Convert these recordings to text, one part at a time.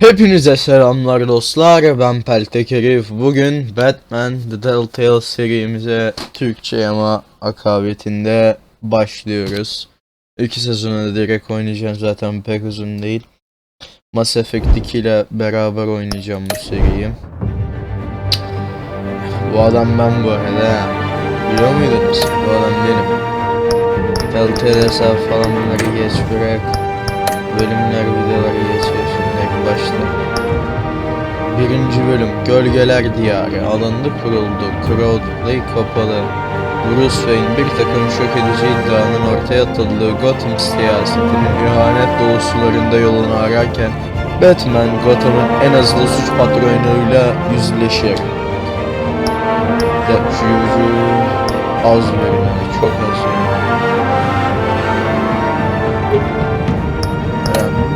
Hepinize selamlar dostlar, ben Peltek. Bugün Batman The Telltale serimize Türkçe ama akabetinde başlıyoruz. 2 sezonu da direkt oynayacağım, zaten pek uzun değil. Mass Effect 2 ile beraber oynayacağım bu seriyi. Bu adam ben bu arada, biliyor muydunuz? Bu adam benim. Telltale hesabı falan bunları geç bırak. Bölümler, videoları geçiyorsun direkt başta. 1. bölüm Gölgeler Diyarı alanında kuruldu. Crowdplay kapalı. Bruce Wayne bir takım şok edici iddianın ortaya atıldığı Gotham siyasetinin ihanet dolu sularında yolunu ararken Batman Gotham'ın en hızlı suç patronuyla yüzleşir. Az verim, çok az verim.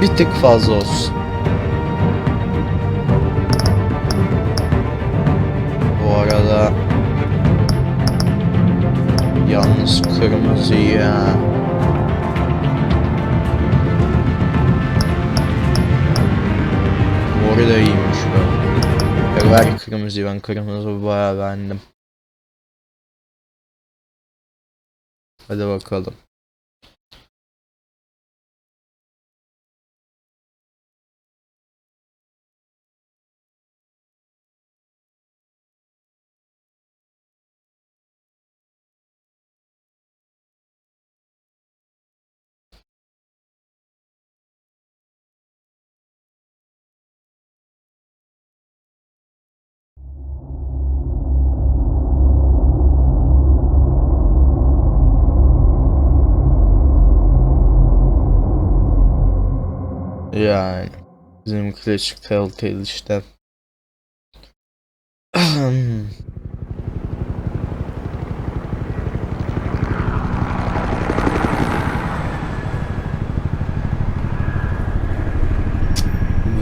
Bir tık fazla olsun. Bu arada yalnız kırmızı ya. Moru da iyiymiş bu. Ver kırmızıyı, ben kırmızı bayağı beğendim. Hadi bakalım. Yani bizim klasik Telltale işte.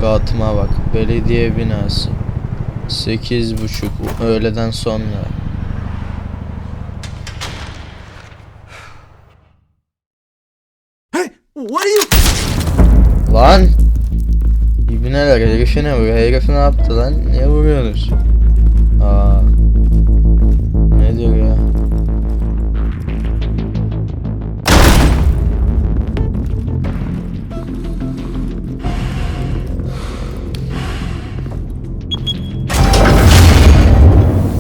Gotham'a bak, belediye binası 8:30 öğleden sonra. Hey, what are you? Lan İbneler, herifi ne vuruyor? Herif ne yaptı lan? Niye vuruyorsunuz? Ne diyor ya?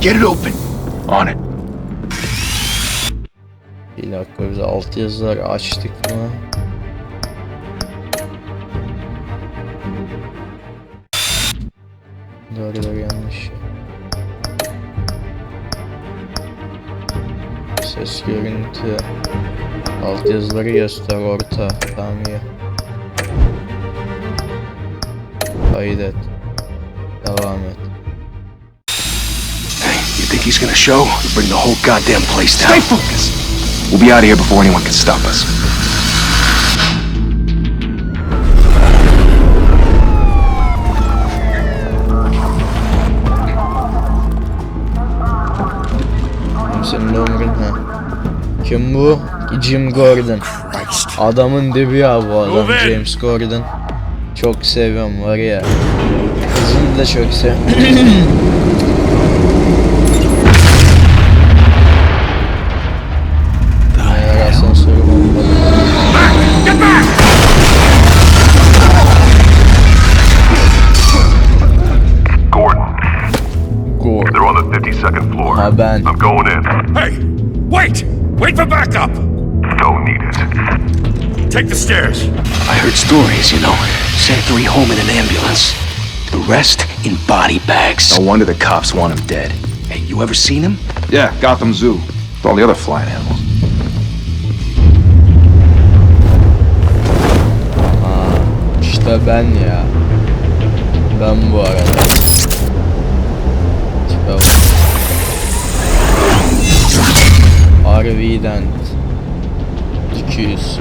Get it open. On it. Bir dakika, biz altyazıları açtık mı? Doğru yanlış. Ses, görüntü, altyazıları göster, orta. Tamam ya. Kaydet. Devam et. Hey, you think he's gonna show? We'll bring the whole goddamn place down. Stay focused. We'll be out of here before anyone can stop us. Senin ömrün ha. Kim bu? Jim Gordon. Adamın dibi ya bu adam, James Gordon. Çok seviyorum var ya. Kızını da çok seviyorum. Asansörüm olmadı. They're on the 52nd floor. I'm going in. Hey! Wait! Wait for backup! Don't need it. Take the stairs. I heard stories, you know. Sent 3 home in an ambulance. The rest in body bags. No wonder the cops want him dead. Hey, you ever seen him? Yeah, Gotham Zoo. With all the other flying animals. İşte ben ya. Ben bu arada. Tipe bak. Harbiden 200.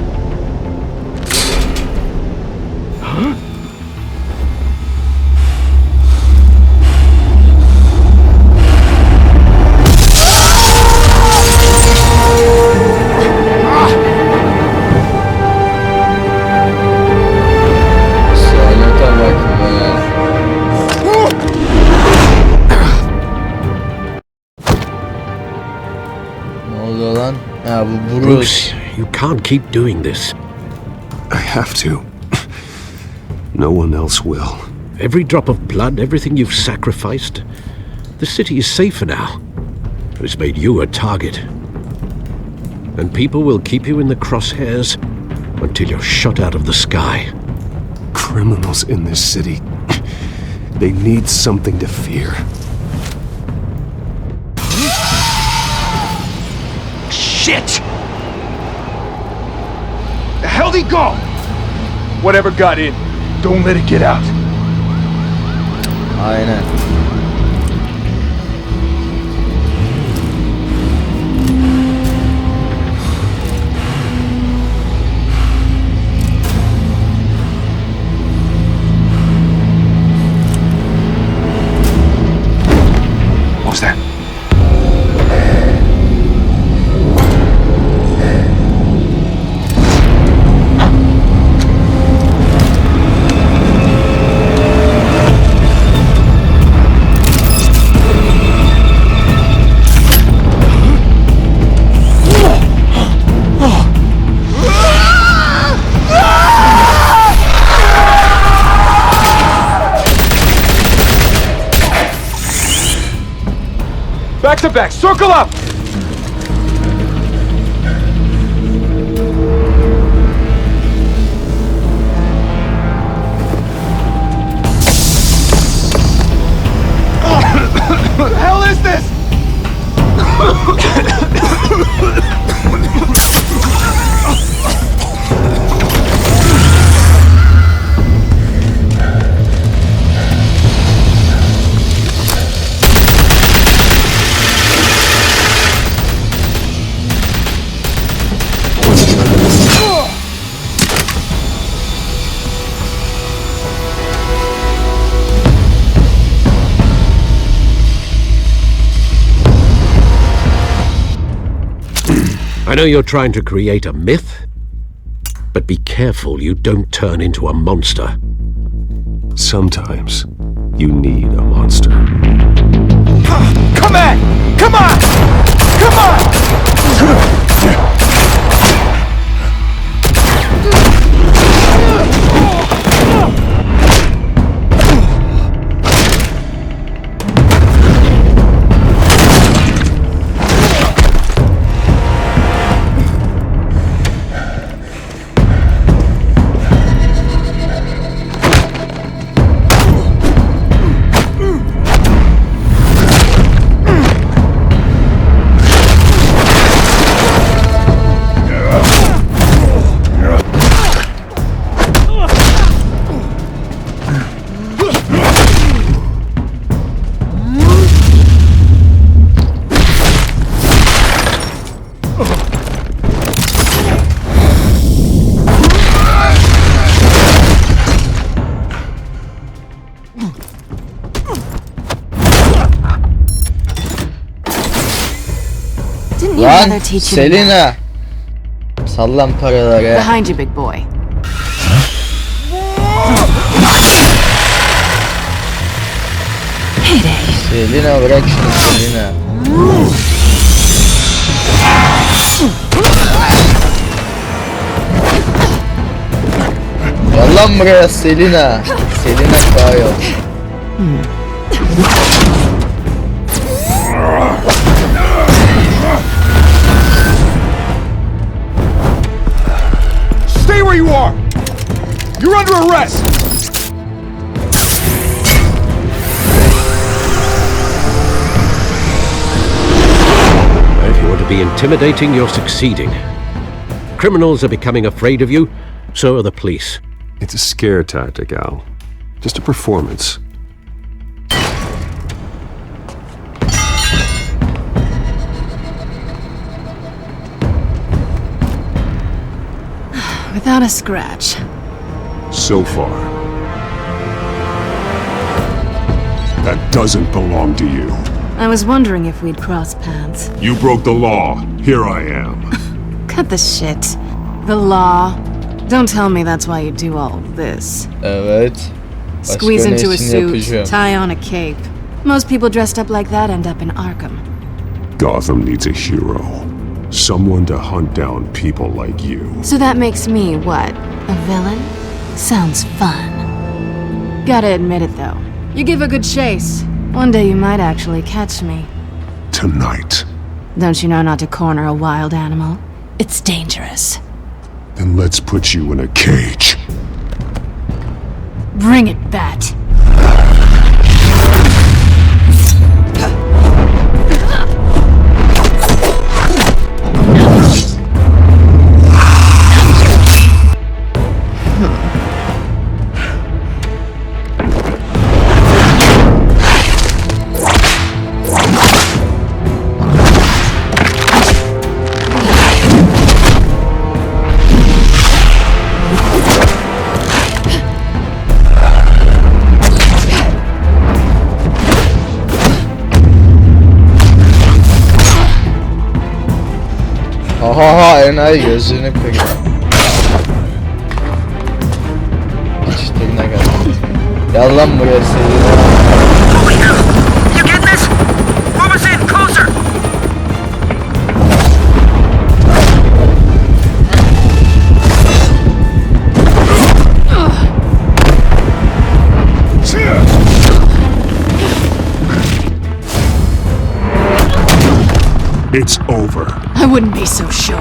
Salata bak be. Bruce. You can't keep doing this. I have to. No one else will. Every drop of blood, everything you've sacrificed. The city is safer now. It's made you a target. And people will keep you in the crosshairs until you're shot out of the sky. Criminals in this city. They need something to fear. Shit! The hell'd he go? Whatever got in, don't let it get out. Aynen. What was that? Back to back, circle up! What the hell is this? I know you're trying to create a myth, but be careful you don't turn into a monster. Sometimes you need a monster. Come on! Come on! Come on! Didn't your Lan mother teach you to Selina. Sallan paraları. Behind you, big boy. Selina bırak şunu Selina. Gel lan buraya Selina. Selina Kyle. Stay where you are! You're under arrest! If you want to be intimidating, you're succeeding. Criminals are becoming afraid of you, so are the police. It's a scare tactic, Al. Just a performance. Without a scratch. So far. That doesn't belong to you. I was wondering if we'd cross paths. You broke the law. Here I am. Cut the shit. The law. Don't tell me that's why you do all this. Evet. Squeeze Başka ne into a için suit, yapacağım? tie on a cape. Most people dressed up like that end up in Arkham. Gotham needs a hero. Someone to hunt down people like you. So that makes me, what, a villain? Sounds fun. Gotta admit it, though. You give a good chase. One day you might actually catch me. Tonight. Don't you know not to corner a wild animal? It's dangerous. Then let's put you in a cage. Bring it, Bat. Oha enayi gözünü kırıyor. İçlerine geldi. Gel lan buraya Sezon. You get this? Move us in, closer! It's over. I wouldn't be so sure.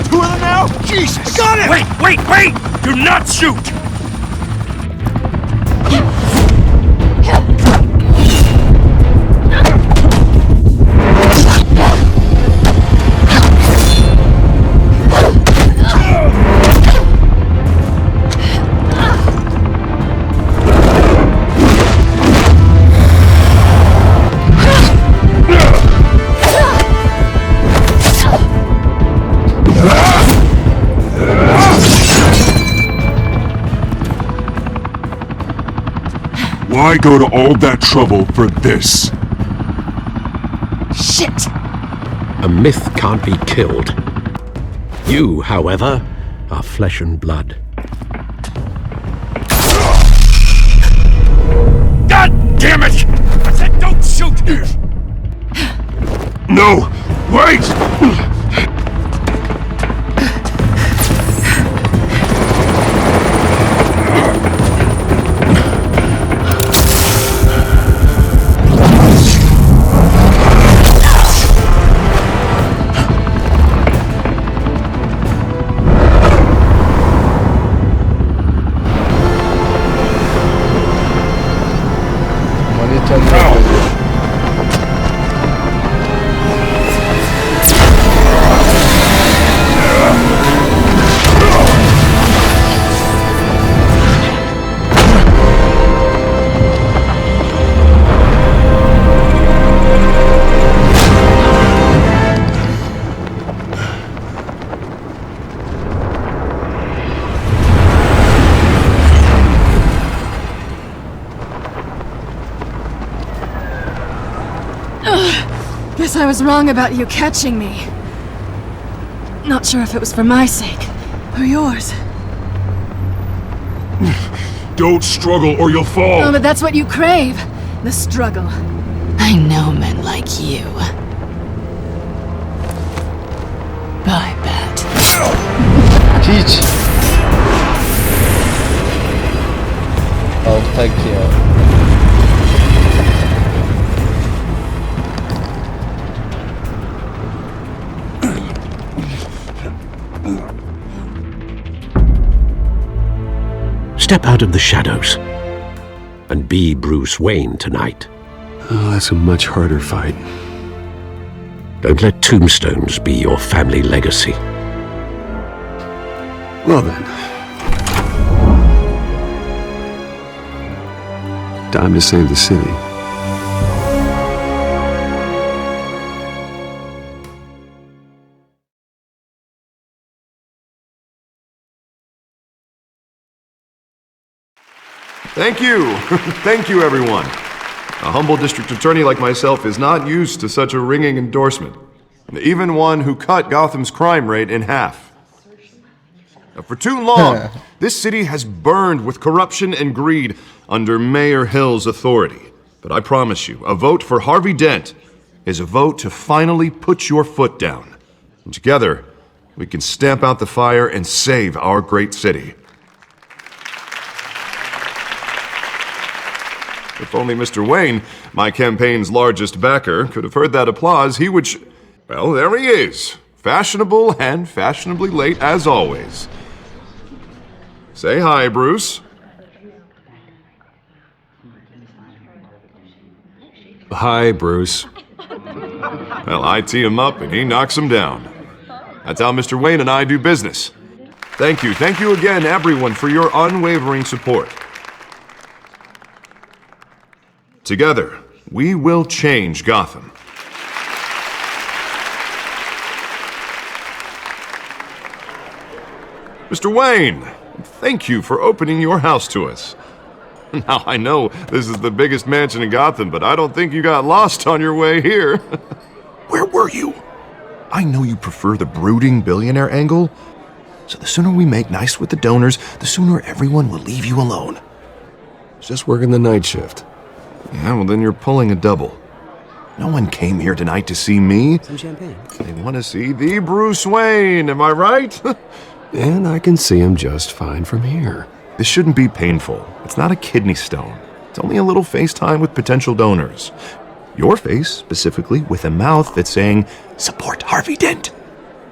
Two of them now? Jesus! Got him! Wait! Do not shoot! Why go to all that trouble for this? Shit! A myth can't be killed. You, however, are flesh and blood. God damn it! I said don't shoot! No! Wait! Guess I was wrong about you catching me. Not sure if it was for my sake, or yours. Don't struggle or you'll fall! Oh, but that's what you crave. The struggle. I know men like you. Bye, Bat. Hiç. Altak ya. Step out of the shadows and be Bruce Wayne tonight. Oh, that's a much harder fight. Don't let tombstones be your family legacy. Well then. Time to save the city. Thank you. Thank you, everyone. A humble district attorney like myself is not used to such a ringing endorsement. Even one who cut Gotham's crime rate in half. For too long, this city has burned with corruption and greed under Mayor Hill's authority. But I promise you, a vote for Harvey Dent is a vote to finally put your foot down. And together, we can stamp out the fire and save our great city. If only Mr. Wayne, my campaign's largest backer, could have heard that applause, he would well, there he is. Fashionable and fashionably late as always. Say hi, Bruce. Hi, Bruce. Well, I tee him up and he knocks him down. That's how Mr. Wayne and I do business. Thank you again, everyone, for your unwavering support. Together, we will change Gotham. Mr. Wayne, thank you for opening your house to us. Now, I know this is the biggest mansion in Gotham, but I don't think you got lost on your way here. Where were you? I know you prefer the brooding billionaire angle, so the sooner we make nice with the donors, the sooner everyone will leave you alone. Just working the night shift. Yeah, well then you're pulling a double. No one came here tonight to see me. Some champagne. They want to see the Bruce Wayne, am I right? And I can see him just fine from here. This shouldn't be painful. It's not a kidney stone. It's only a little FaceTime with potential donors. Your face, specifically, with a mouth that's saying, support Harvey Dent.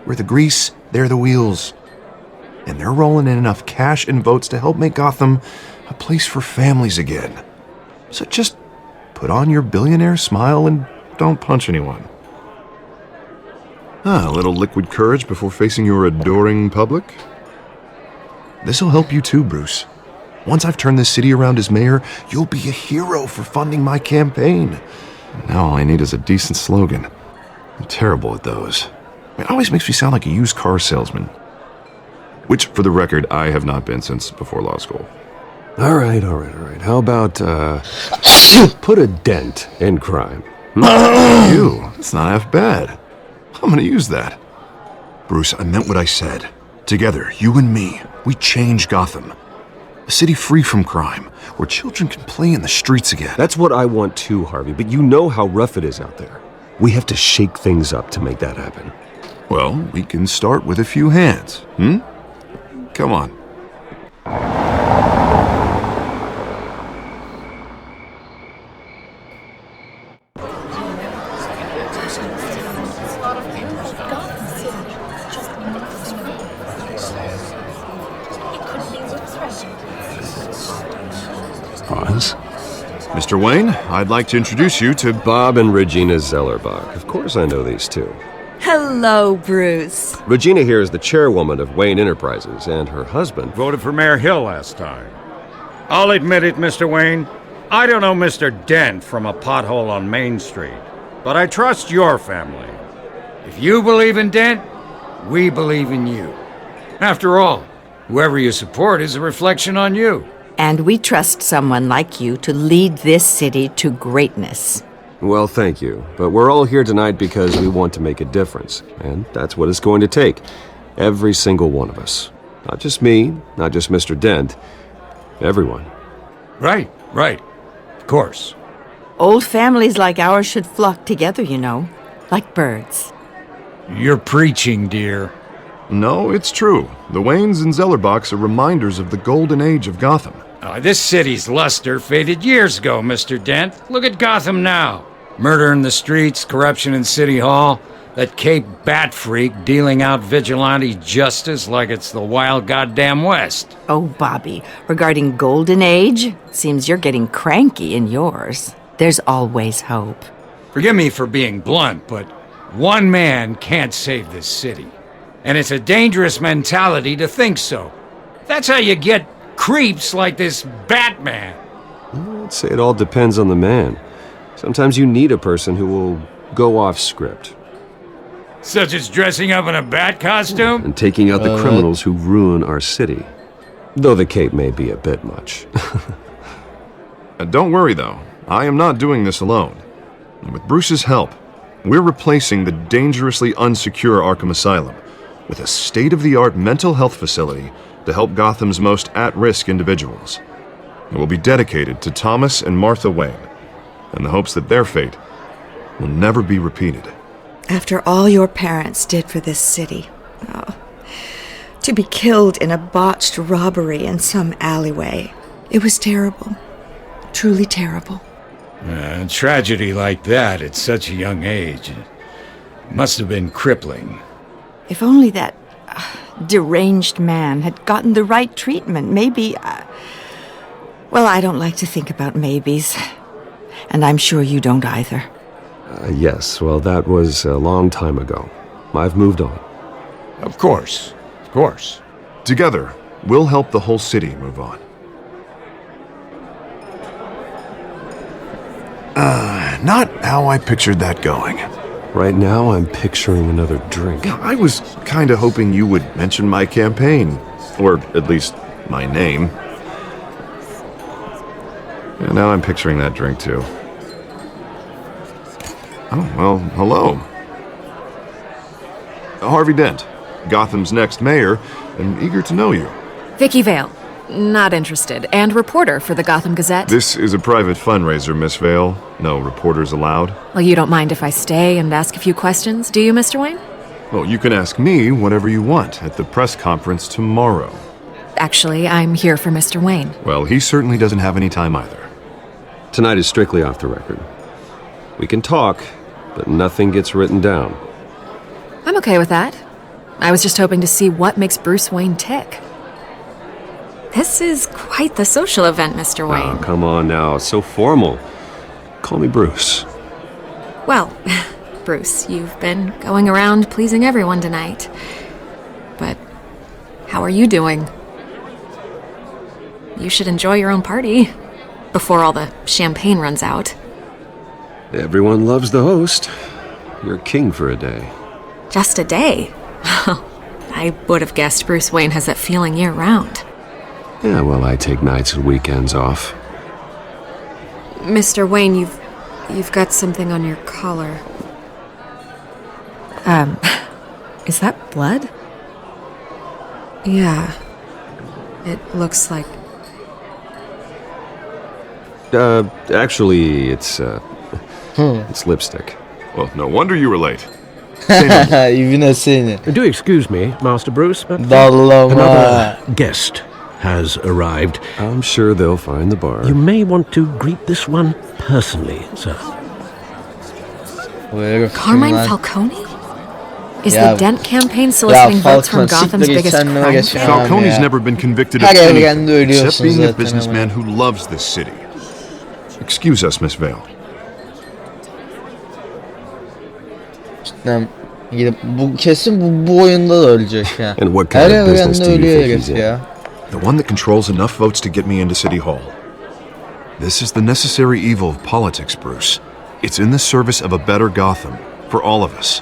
We're the grease, they're the wheels. And they're rolling in enough cash and votes to help make Gotham a place for families again. So just put on your billionaire smile and don't punch anyone. A little liquid courage before facing your adoring public. This'll help you too, Bruce. Once I've turned this city around as mayor, you'll be a hero for funding my campaign. Now all I need is a decent slogan. I'm terrible at those. It always makes me sound like a used car salesman. Which, for the record, I have not been since before law school. All right. How about, put a dent in crime? It's not half bad. I'm gonna use that. Bruce, I meant what I said. Together, you and me, we change Gotham. A city free from crime, where children can play in the streets again. That's what I want too, Harvey, but you know how rough it is out there. We have to shake things up to make that happen. Well, we can start with a few hands, Come on. Pause. Mr. Wayne, I'd like to introduce you to Bob and Regina Zellerbach. Of course I know these two. Hello, Bruce. Regina here is the chairwoman of Wayne Enterprises, and her husband Voted for Mayor Hill last time. I'll admit it, Mr. Wayne. I don't know Mr. Dent from a pothole on Main Street, but I trust your family. If you believe in Dent, we believe in you. After all, whoever you support is a reflection on you. And we trust someone like you to lead this city to greatness. Well, thank you. But we're all here tonight because we want to make a difference. And that's what it's going to take. Every single one of us. Not just me, not just Mr. Dent. Everyone. Right. Of course. Old families like ours should flock together, you know. Like birds. You're preaching, dear. No, it's true. The Waynes and Zellerbachs are reminders of the golden age of Gotham. This city's luster faded years ago, Mr. Dent. Look at Gotham now. Murder in the streets, corruption in City Hall, that Cape Bat freak dealing out vigilante justice like it's the wild goddamn West. Oh, Bobby, regarding Golden Age, seems you're getting cranky in yours. There's always hope. Forgive me for being blunt, but one man can't save this city. And it's a dangerous mentality to think so. That's how you get creeps like this Batman. I'd say it all depends on the man. Sometimes you need a person who will go off script. Such as dressing up in a bat costume? And taking out the criminals who ruin our city. Though the cape may be a bit much. Don't worry, though. I am not doing this alone. And with Bruce's help, we're replacing the dangerously unsecure Arkham Asylum with a state-of-the-art mental health facility to help Gotham's most at-risk individuals. It will be dedicated to Thomas and Martha Wayne, in the hopes that their fate will never be repeated. After all your parents did for this city, to be killed in a botched robbery in some alleyway, it was terrible. Truly terrible. A tragedy like that at such a young age must have been crippling. If only that deranged man had gotten the right treatment, maybe... well, I don't like to think about maybes. And I'm sure you don't either. Yes, well, that was a long time ago. I've moved on. Of course. Of course. Together, we'll help the whole city move on. Not how I pictured that going. Right now, I'm picturing another drink. I was kinda hoping you would mention my campaign. Or at least my name. And now I'm picturing that drink too. Oh, well, hello. Harvey Dent, Gotham's next mayor, and eager to know you. Vicky Vale. Not interested. And reporter for the Gotham Gazette. This is a private fundraiser, Miss Vale. No reporters allowed. Well, you don't mind if I stay and ask a few questions, do you, Mr. Wayne? Well, you can ask me whatever you want at the press conference tomorrow. Actually, I'm here for Mr. Wayne. Well, he certainly doesn't have any time either. Tonight is strictly off the record. We can talk, but nothing gets written down. I'm okay with that. I was just hoping to see what makes Bruce Wayne tick. This is quite the social event, Mr. Wayne. Oh, come on now. It's so formal. Call me Bruce. Well, Bruce, you've been going around pleasing everyone tonight. But how are you doing? You should enjoy your own party before all the champagne runs out. Everyone loves the host. You're king for a day. Just a day? I would have guessed Bruce Wayne has that feeling year-round. Yeah, well, I take nights and weekends off. Mr. Wayne, you've got something on your collar. Is that blood? Yeah. It looks like... Actually, it's lipstick. Well, no wonder you were late. Yine seni. Do excuse me, Master Bruce, but Dallama. another guest has arrived. I'm sure they'll find the bar. You may want to greet this one personally, sir. Bu herif kim Carmine lan? Falcone? Is Ya- the Dent campaign soliciting votes from Falcone, Gotham's siktir git biggest sen, ne crime uğraşıyorsun? family? Falcone's ya. never been convicted of Her anything evrende ölüyorsun except being a zaten businessman ama. who loves this city. Excuse us, Miss Vale. Cidden gidip kesin bu oyunda da ölecek ya. And what kind Her of business evrende do you ölüyor think herif he's in? ya. The one that controls enough votes to get me into City Hall. This is the necessary evil of politics, Bruce. It's in the service of a better Gotham, for all of us.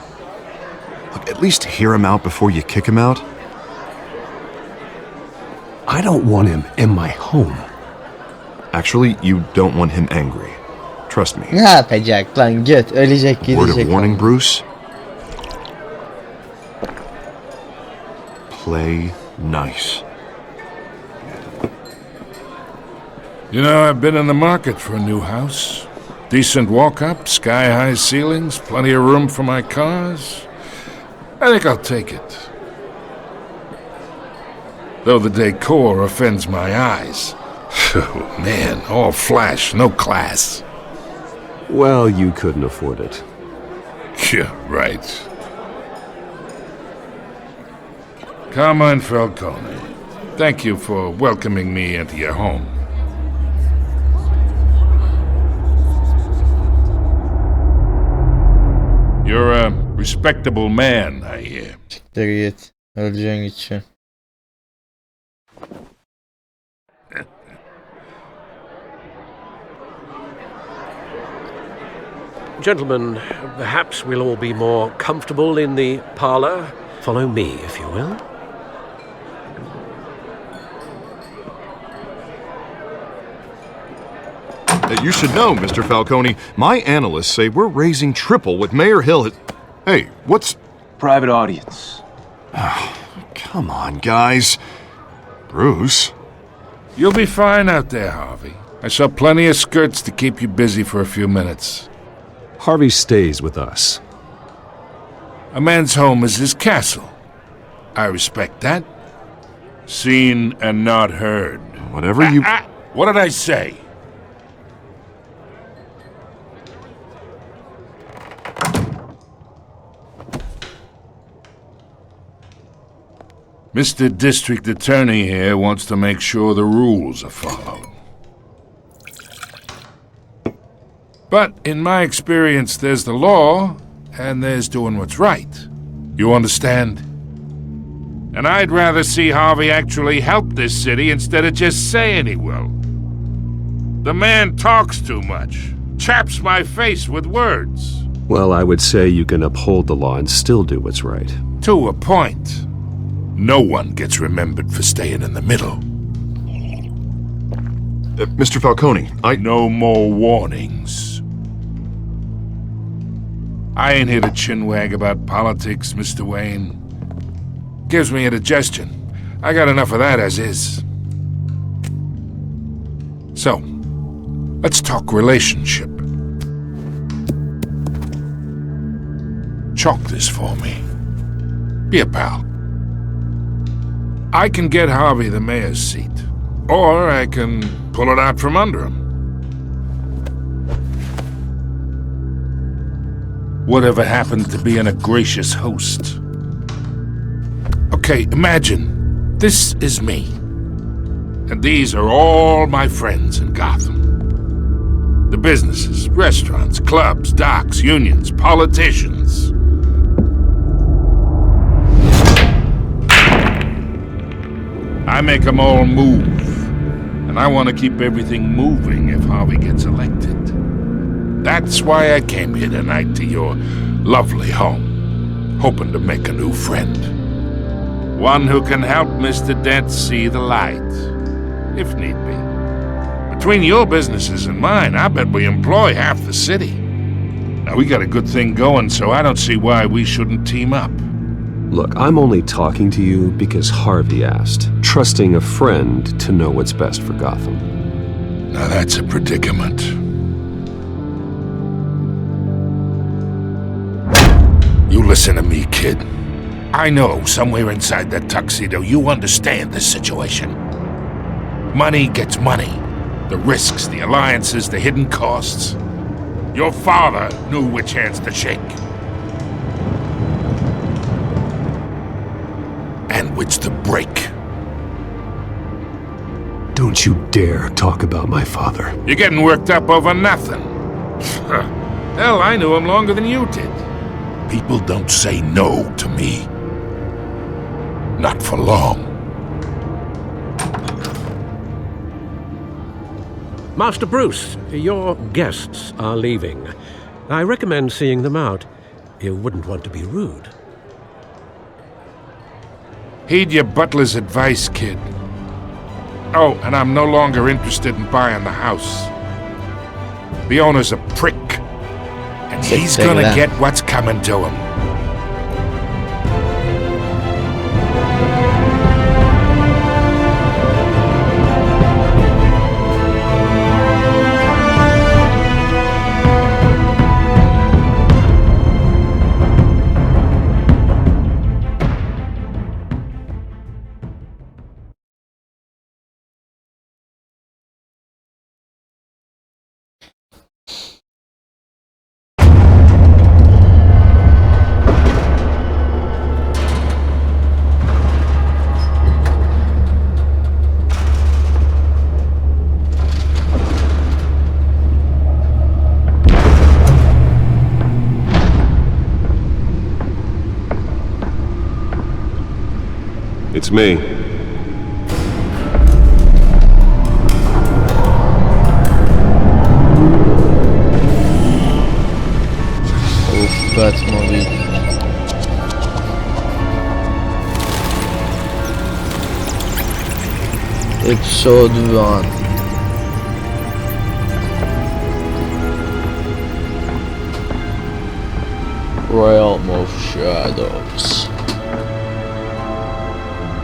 Look, at least hear him out before you kick him out. I don't want him in my home. Actually, you don't want him angry. Trust me. Ne yapacak lan, git ölecek Word gidecek. of warning, ama. Bruce. Play nice. You know, I've been in the market for a new house. Decent walk-up, sky-high ceilings, plenty of room for my cars. I think I'll take it. Though the decor offends my eyes. Oh, man, all flash, no class. Well, you couldn't afford it. Yeah, right. Carmine Falcone, thank you for welcoming me into your home. You're a respectable man, I hear. Siktir git. Öleceksin gideceksin. Gentlemen, perhaps we'll all be more comfortable in the parlor. Follow me, if you will. You should know, Mr. Falcone, my analysts say we're raising triple what Mayor Hill has... Hey, what's... Private audience. Come on, guys. Bruce? You'll be fine out there, Harvey. I saw plenty of skirts to keep you busy for a few minutes. Harvey stays with us. A man's home is his castle. I respect that. Seen and not heard. Whatever you... What did I say? Mr. District Attorney here wants to make sure the rules are followed. But in my experience, there's the law, and there's doing what's right. You understand? And I'd rather see Harvey actually help this city instead of just saying he will. The man talks too much, chaps my face with words. Well, I would say you can uphold the law and still do what's right. To a point. No one gets remembered for staying in the middle. Mr. Falcone, No more warnings. I ain't here to chinwag about politics, Mr. Wayne. Gives me indigestion. I got enough of that as is. So, let's talk relationship. Chalk this for me. Be a pal. I can get Harvey the mayor's seat, or I can pull it out from under him. Whatever happened to being a gracious host? Okay, imagine this is me, and these are all my friends in Gotham. The businesses, restaurants, clubs, docks, unions, politicians. I make them all move, and I want to keep everything moving if Harvey gets elected. That's why I came here tonight to your lovely home, hoping to make a new friend. One who can help Mr. Dent see the light, if need be. Between your businesses and mine, I bet we employ half the city. Now, we got a good thing going, so I don't see why we shouldn't team up. Look, I'm only talking to you because Harvey asked, trusting a friend to know what's best for Gotham. Now that's a predicament. You listen to me, kid. I know somewhere inside that tuxedo you understand this situation. Money gets money. The risks, the alliances, the hidden costs. Your father knew which hands to shake. And which to break. Don't you dare talk about my father. You're getting worked up over nothing. Hell, I knew him longer than you did. People don't say no to me. Not for long. Master Bruce, your guests are leaving. I recommend seeing them out. You wouldn't want to be rude. Heed your butler's advice, kid. Oh, and I'm no longer interested in buying the house. The owner's a prick. And he's gonna get what's coming to him. It's me. Batmobile. Episode 1. Realm of Shadows.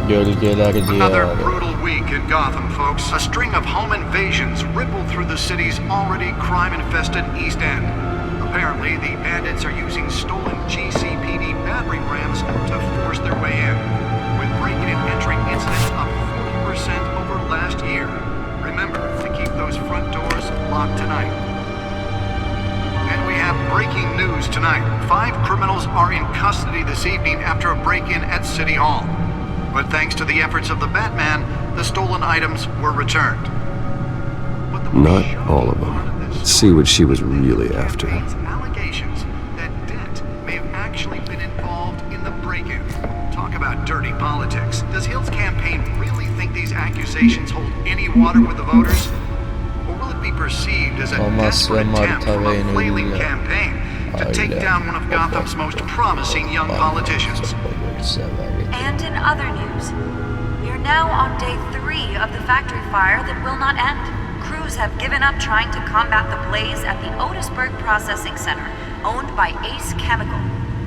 Gölgeler Another Diyarı. brutal week in Gotham, folks. A string of home invasions rippled through the city's already crime-infested East End. Apparently, the bandits are using stolen GCPD battering rams to force their way in, with breaking and entering incidents up 40% over last year. Remember to keep those front doors locked tonight. And we have breaking news tonight. 5 criminals are in custody this evening after a break-in at City Hall. But thanks to the efforts of the Batman, the stolen items were returned. Not all of them. Let's see what she was really after. Allegations that Dent may have actually been involved in the break-in. Talk about dirty politics. Does Hill's campaign really think these accusations hold any water with the voters? Or will it be perceived as a desperate attempt from a flailing campaign to take down one of Gotham's most promising young politicians? And in other news, we are now on day 3 of the factory fire that will not end. Crews have given up trying to combat the blaze at the Otisburg Processing Center, owned by Ace Chemical.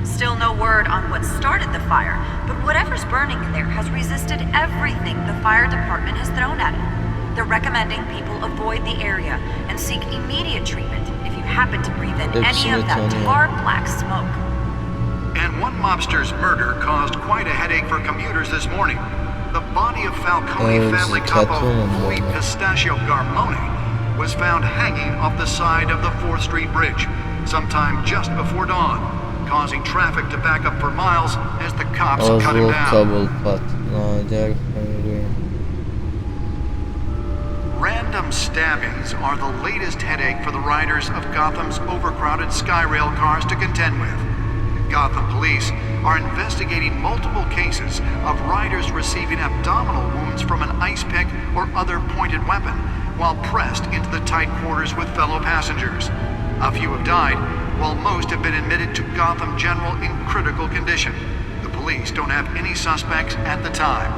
Still no word on what started the fire, but whatever's burning in there has resisted everything the fire department has thrown at it. They're recommending people avoid the area and seek immediate treatment if you happen to breathe in any of that tar black smoke. And one mobster's murder caused quite a headache for commuters this morning. The body of Falcone family couple Louis Pistachio Garmone was found hanging off the side of the 4th Street Bridge sometime just before dawn, causing traffic to back up for miles as the cops cut him down. Random stabbings are the latest headache for the riders of Gotham's overcrowded Skyrail cars to contend with. Gotham police are investigating multiple cases of riders receiving abdominal wounds from an ice pick or other pointed weapon while pressed into the tight quarters with fellow passengers. A few have died, while most have been admitted to Gotham General in critical condition. The police don't have any suspects at the time.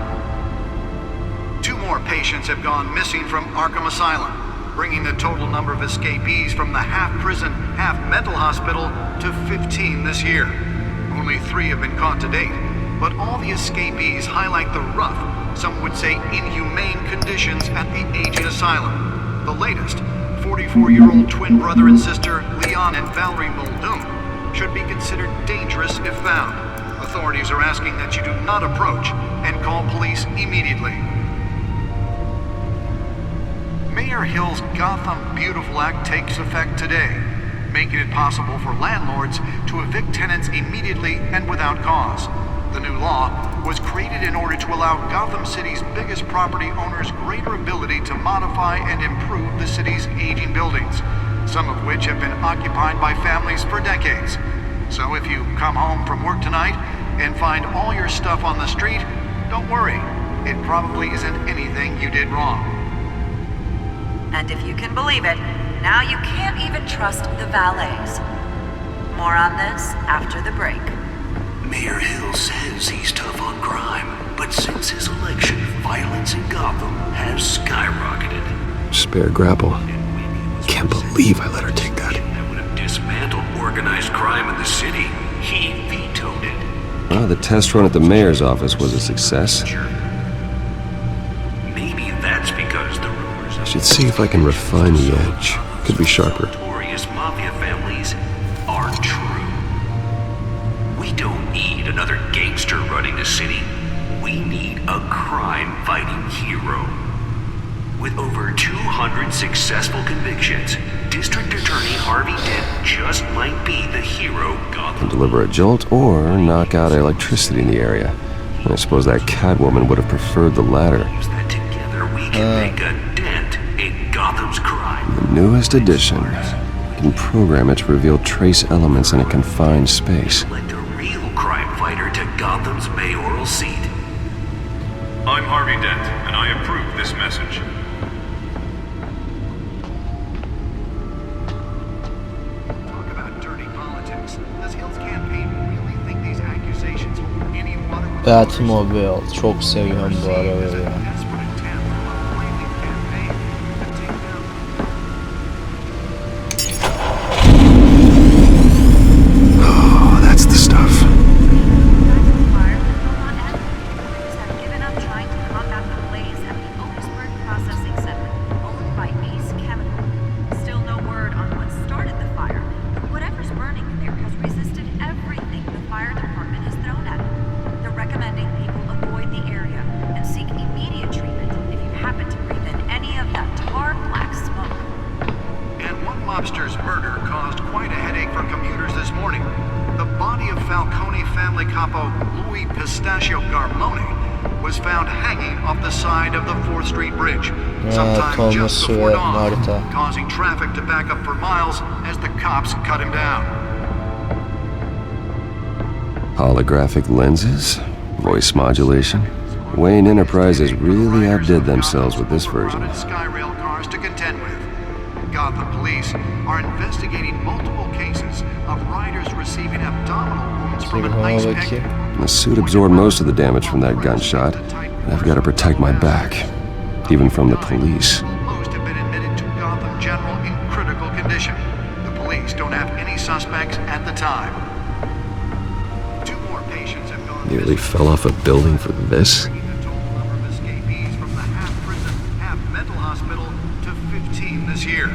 2 more patients have gone missing from Arkham Asylum, bringing the total number of escapees from the half-prison, half-mental hospital to 15 this year. Only 3 have been caught to date, but all the escapees highlight the rough, some would say inhumane conditions at the aging asylum. The latest, 44-year-old twin brother and sister Leon and Valerie Muldoon, should be considered dangerous if found. Authorities are asking that you do not approach and call police immediately. Mayor Hill's Gotham Beautiful Act takes effect today, making it possible for landlords to evict tenants immediately and without cause. The new law was created in order to allow Gotham City's biggest property owners greater ability to modify and improve the city's aging buildings, some of which have been occupied by families for decades. So if you come home from work tonight and find all your stuff on the street, don't worry. It probably isn't anything you did wrong. And if you can believe it, now you can't even trust the valets. More on this after the break. Mayor Hill says he's tough on crime, but since his election, violence in Gotham has skyrocketed. Spare grapple. Can't believe I let her take that. That would have dismantled organized crime in the city. He vetoed it. Well, the test run at the mayor's office was a success. Maybe that's because the rumors I should see if I can refine the edge. Could be sharper. Notorious mafia families are true. We don't need another gangster running the city. We need a crime-fighting hero. With over 200 successful convictions, District Attorney Harvey Dent just might be the hero Gotham Can deliver a jolt or knock out electricity in the area. And I suppose that Catwoman would have preferred the latter. that together we can make a dent in Gotham's crime. The newest addition. You can program it to reveal trace elements in a confined space. Elect a real crime fighter to Gotham's mayoral seat. I'm Harvey Dent, and I approve this message. Talk about dirty politics. Does Hill's campaign really think these accusations hold any water with the voters? Batmobile. Çok seviyorum bu arabayı ya. side of the 4th Street Bridge, sometime just before dawn, causing traffic to back up for miles as the cops cut him down. Holographic lenses? Voice modulation? Wayne Enterprises really outdid themselves with this version. Skyrail cars to contend with. Gotham police are investigating multiple cases of riders receiving abdominal wounds from an ice pick. The suit absorbed most of the damage from that gunshot, and I've got to protect my back, even from the police. Most have been admitted to Gotham General in critical condition. The police don't have any suspects at the time. 2 more patients have gone Nearly fell off a building for this? bringing the total number of escapees from the half-prison, half-mental hospital to 15 this year.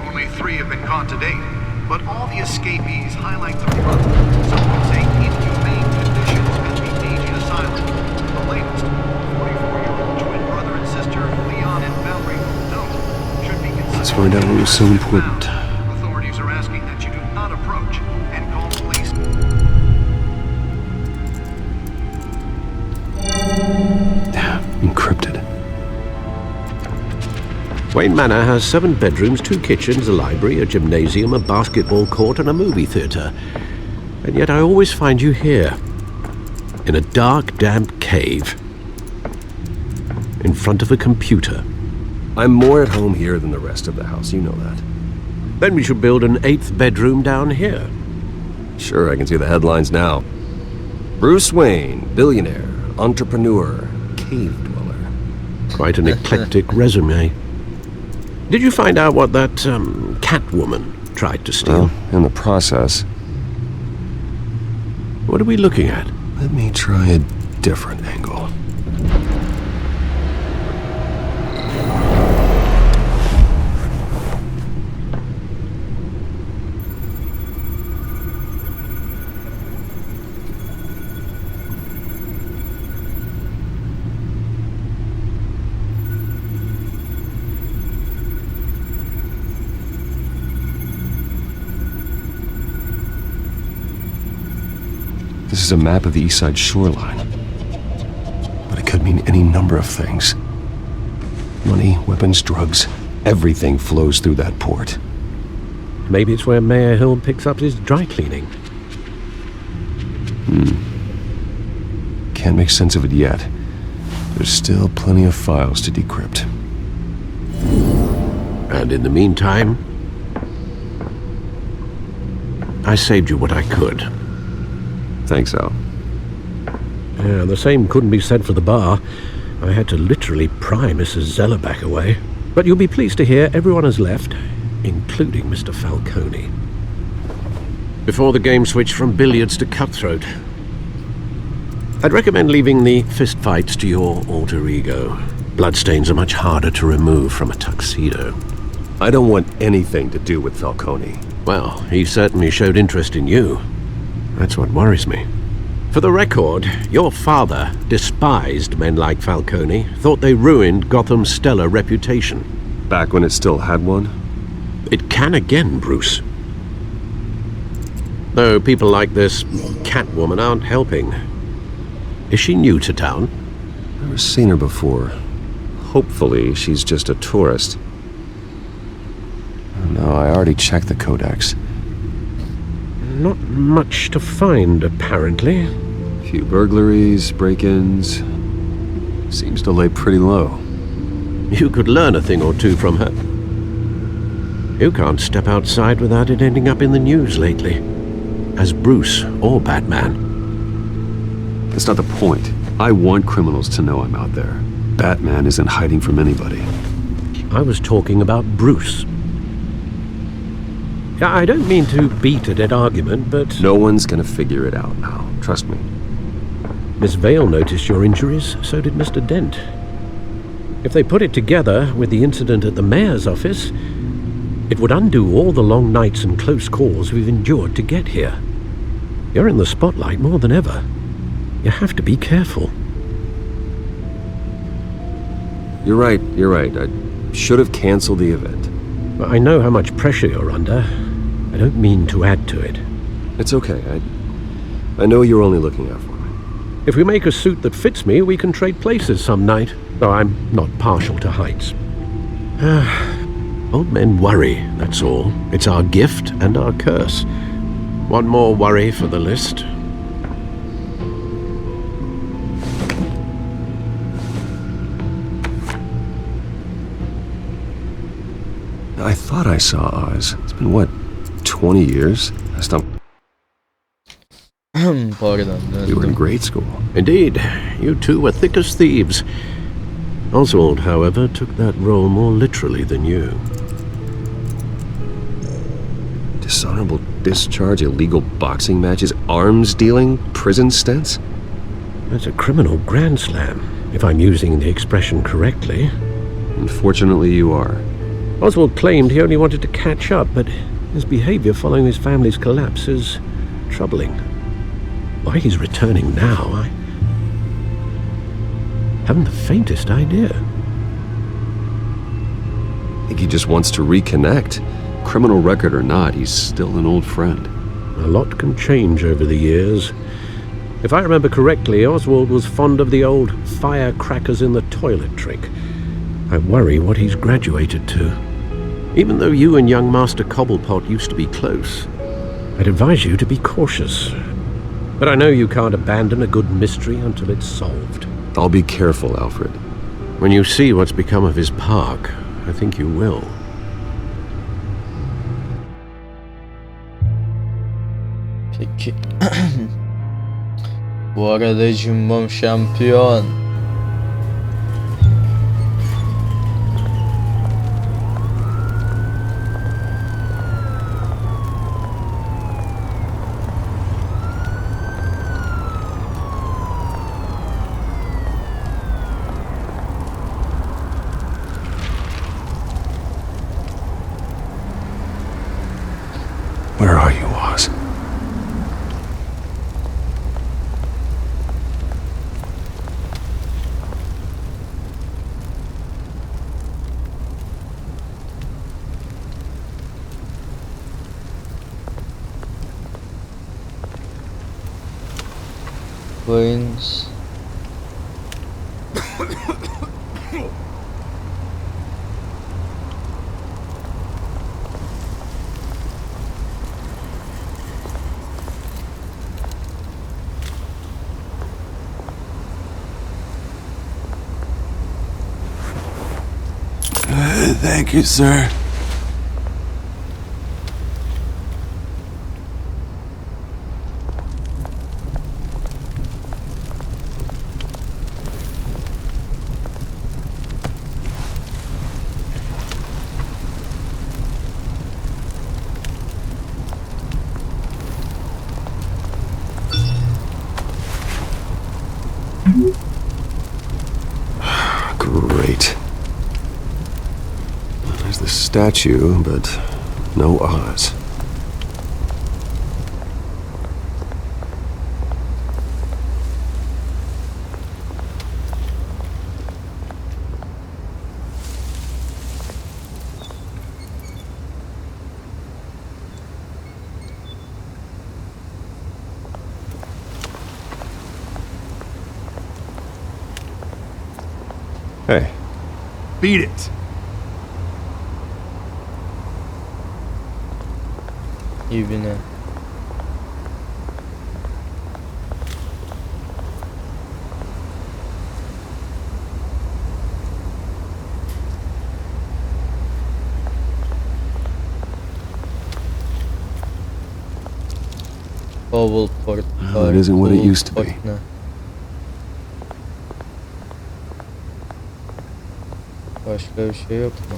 Only 3 have been caught to date, but all the escapees highlight the front. Some would say inhumane conditions at the aging asylum. The latest, 44-year-old twin brother and sister Leon and Valerie don't should be considered. Let's find out what was so important. Authorities are asking that you do not approach and call police. Encrypted. Wayne Manor has 7 bedrooms, 2 kitchens, a library, a gymnasium, a basketball court, and a movie theatre. And yet I always find you here, in a dark, damp cave, in front of a computer. I'm more at home here than the rest of the house, you know that. Then we should build an 8th bedroom down here. Sure, I can see the headlines now. Bruce Wayne, billionaire, entrepreneur, cave dweller. Quite an eclectic resume. Did you find out what that, Catwoman tried to steal? Well, in the process. What are we looking at? Let me try a different angle. This is a map of the east side shoreline. But it could mean any number of things. Money, weapons, drugs, everything flows through that port. Maybe it's where Mayor Hill picks up his dry cleaning. Can't make sense of it yet. There's still plenty of files to decrypt. And in the meantime, I saved you what I could. Thanks, Al. Yeah, the same couldn't be said for the bar. I had to literally pry Mrs. Zellerback away. But you'll be pleased to hear everyone has left, including Mr. Falcone. Before the game switched from billiards to cutthroat. I'd recommend leaving the fistfights to your alter ego. Bloodstains are much harder to remove from a tuxedo. I don't want anything to do with Falcone. Well, he certainly showed interest in you. That's what worries me. For the record, your father despised men like Falcone, thought they ruined Gotham's stellar reputation. Back when it still had one? It can again, Bruce. Though people like this Catwoman aren't helping. Is she new to town? Never seen her before. Hopefully, she's just a tourist. No, I already checked the codex. Not much to find, apparently. Few burglaries, break-ins. Seems to lay pretty low. You could learn a thing or two from her. You can't step outside without it ending up in the news lately. As Bruce or Batman. That's not the point. I want criminals to know I'm out there. Batman isn't hiding from anybody. I was talking about Bruce. I don't mean to beat a dead argument, but... No one's gonna figure it out now. Trust me. Miss Vale noticed your injuries, so did Mr. Dent. If they put it together with the incident at the mayor's office, it would undo all the long nights and close calls we've endured to get here. You're in the spotlight more than ever. You have to be careful. You're right. I should have canceled the event. I know how much pressure you're under. I don't mean to add to it. It's okay. I know you're only looking out for me. If we make a suit that fits me, we can trade places some night, though I'm not partial to heights. Old men worry, that's all. It's our gift and our curse. One more worry for the list. I thought I saw Oz. It's been, what, 20 years? Last time we were in grade school. Indeed, you two were thick as thieves. Oswald, however, took that role more literally than you. Dishonorable discharge, illegal boxing matches, arms dealing, prison stints? That's a criminal grand slam, if I'm using the expression correctly. Unfortunately, you are. Oswald claimed he only wanted to catch up, but his behavior following his family's collapse is troubling. Why he's returning now, I haven't the faintest idea. I think he just wants to reconnect. Criminal record or not, he's still an old friend. A lot can change over the years. If I remember correctly, Oswald was fond of the old firecrackers in the toilet trick. I worry what he's graduated to. Even though you and young Master Cobblepot used to be close, I'd advise you to be cautious. But I know you can't abandon a good mystery until it's solved. I'll be careful, Alfred. When you see what's become of his park, I think you will. Peki. Bu arada Jumbom şampiyon. Where are you, Oz? Wings. Thank you, sir. Great. There's the statue, but no Oz. Hey. Beat it. İbine. Cobblepot. Oh, it isn't what it used to be. Ne? Başka bir şey yok mu?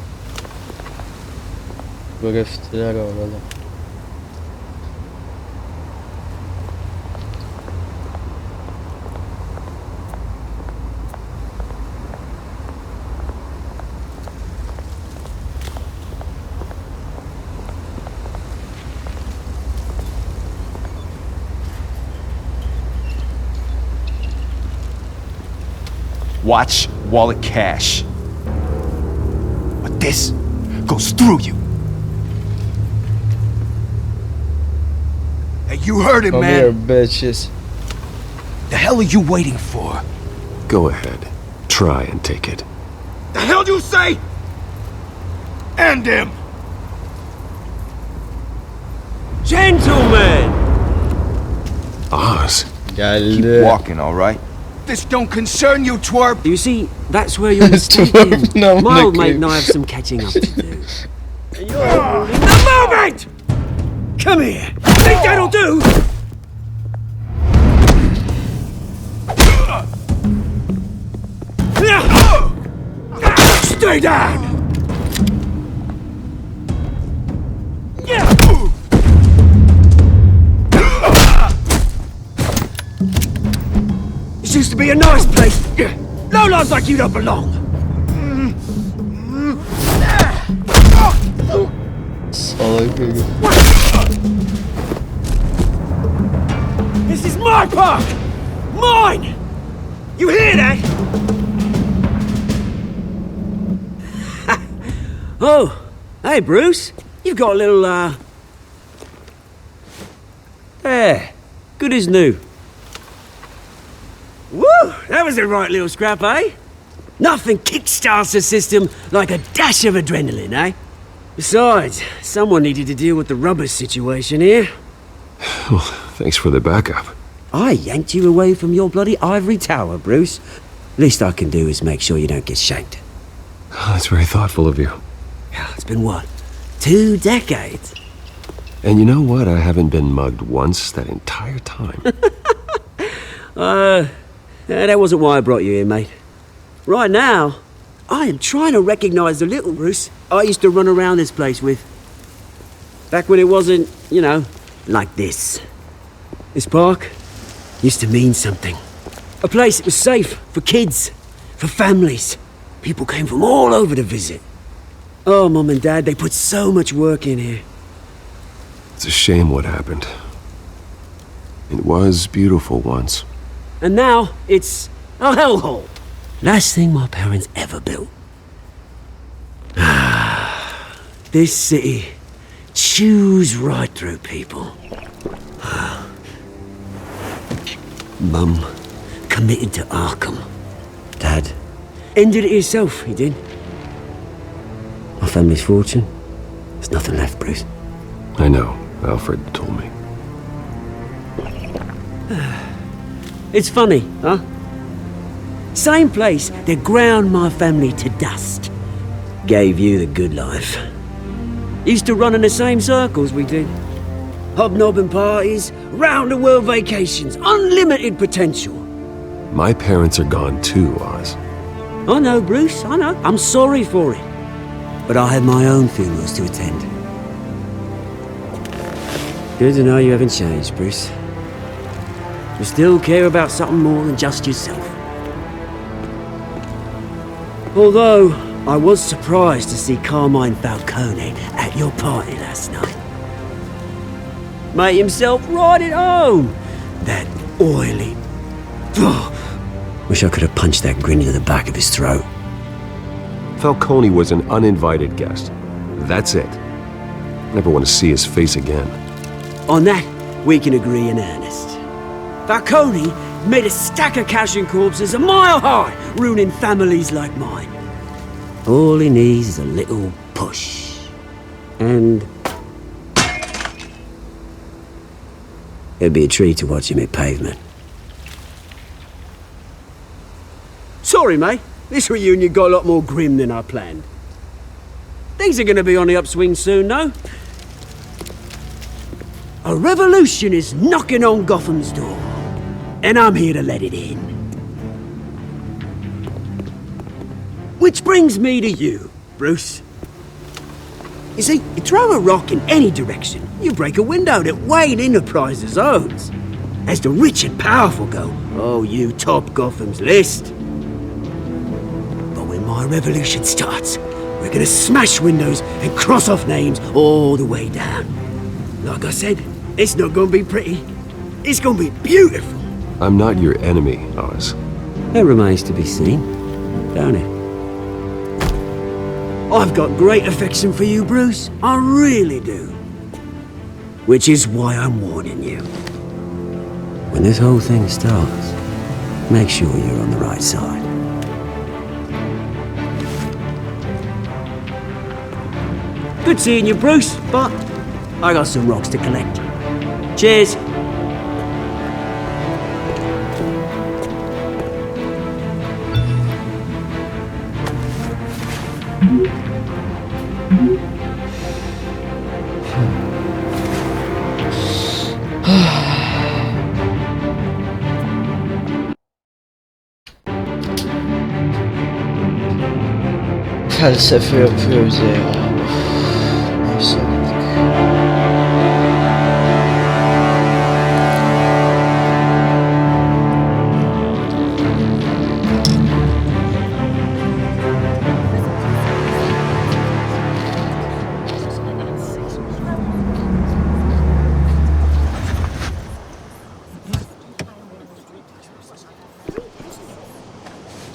Grafitiler var oğlum. Watch wallet cash. But this goes through you. Hey, you heard it, Come man. here, bitches. The hell are you waiting for? Go ahead. Try and take it. The hell do you say? End him! Gentlemen! Oz. Keep walking, all right? This don't concern you, twerp! You see, that's where you're mistaken. My old mate and I have some catching up to do. And you're in the moment! Come here! Think that'll do? Stay down! This used to be a nice place. No lives like you don't belong. This is my park! Mine! You hear that? Oh, hey Bruce. You've got a little, There. Good as new. Woo! That was a right little scrap, eh? Nothing kickstarts the system like a dash of adrenaline, eh? Besides, someone needed to deal with the rubber situation here. Well, thanks for the backup. I yanked you away from your bloody ivory tower, Bruce. Least I can do is make sure you don't get shanked. That's very thoughtful of you. It's been what? 2 decades? And you know what? I haven't been mugged once that entire time. That wasn't why I brought you here, mate. Right now, I am trying to recognize the little Bruce I used to run around this place with. Back when it wasn't, you know, like this. This park used to mean something. A place that was safe for kids, for families. People came from all over to visit. Oh, Mum and Dad, they put so much work in here. It's a shame what happened. It was beautiful once. And now, it's a hellhole. Last thing my parents ever built. This city chews right through people. Mum committed to Arkham. Dad ended it himself, he did. My family's fortune, there's nothing left, Bruce. I know. Alfred told me. It's funny, huh? Same place that ground my family to dust. Gave you the good life. Used to run in the same circles we did. Hobnobbing parties, round-the-world vacations, unlimited potential. My parents are gone too, Oz. I know, Bruce, I know. I'm sorry for it. But I have my own funerals to attend. Good to know you haven't changed, Bruce. You still care about something more than just yourself. Although, I was surprised to see Carmine Falcone at your party last night. Made himself right at home. That oily... Wish I could have punched that grin into the back of his throat. Falcone was an uninvited guest. That's it. Never want to see his face again. On that, we can agree in earnest. Falcone made a stack of cash and corpses a mile high, ruining families like mine. All he needs is a little push. And... it'd be a treat to watch him hit pavement. Sorry, mate. This reunion got a lot more grim than I planned. Things are gonna be on the upswing soon, though. A revolution is knocking on Gotham's door. And I'm here to let it in. Which brings me to you, Bruce. You see, you throw a rock in any direction, you break a window that Wayne Enterprises owns. As the rich and powerful go, oh, you top Gotham's list. But when my revolution starts, we're gonna smash windows and cross off names all the way down. Like I said, it's not gonna be pretty. It's gonna be beautiful. I'm not your enemy, Oz. It remains to be seen, don't it? I've got great affection for you, Bruce. I really do. Which is why I'm warning you. When this whole thing starts, Make sure you're on the right side. Good seeing you, Bruce, but I got some rocks to collect. Cheers. Felsefe yapıyor bize ya. Neyse.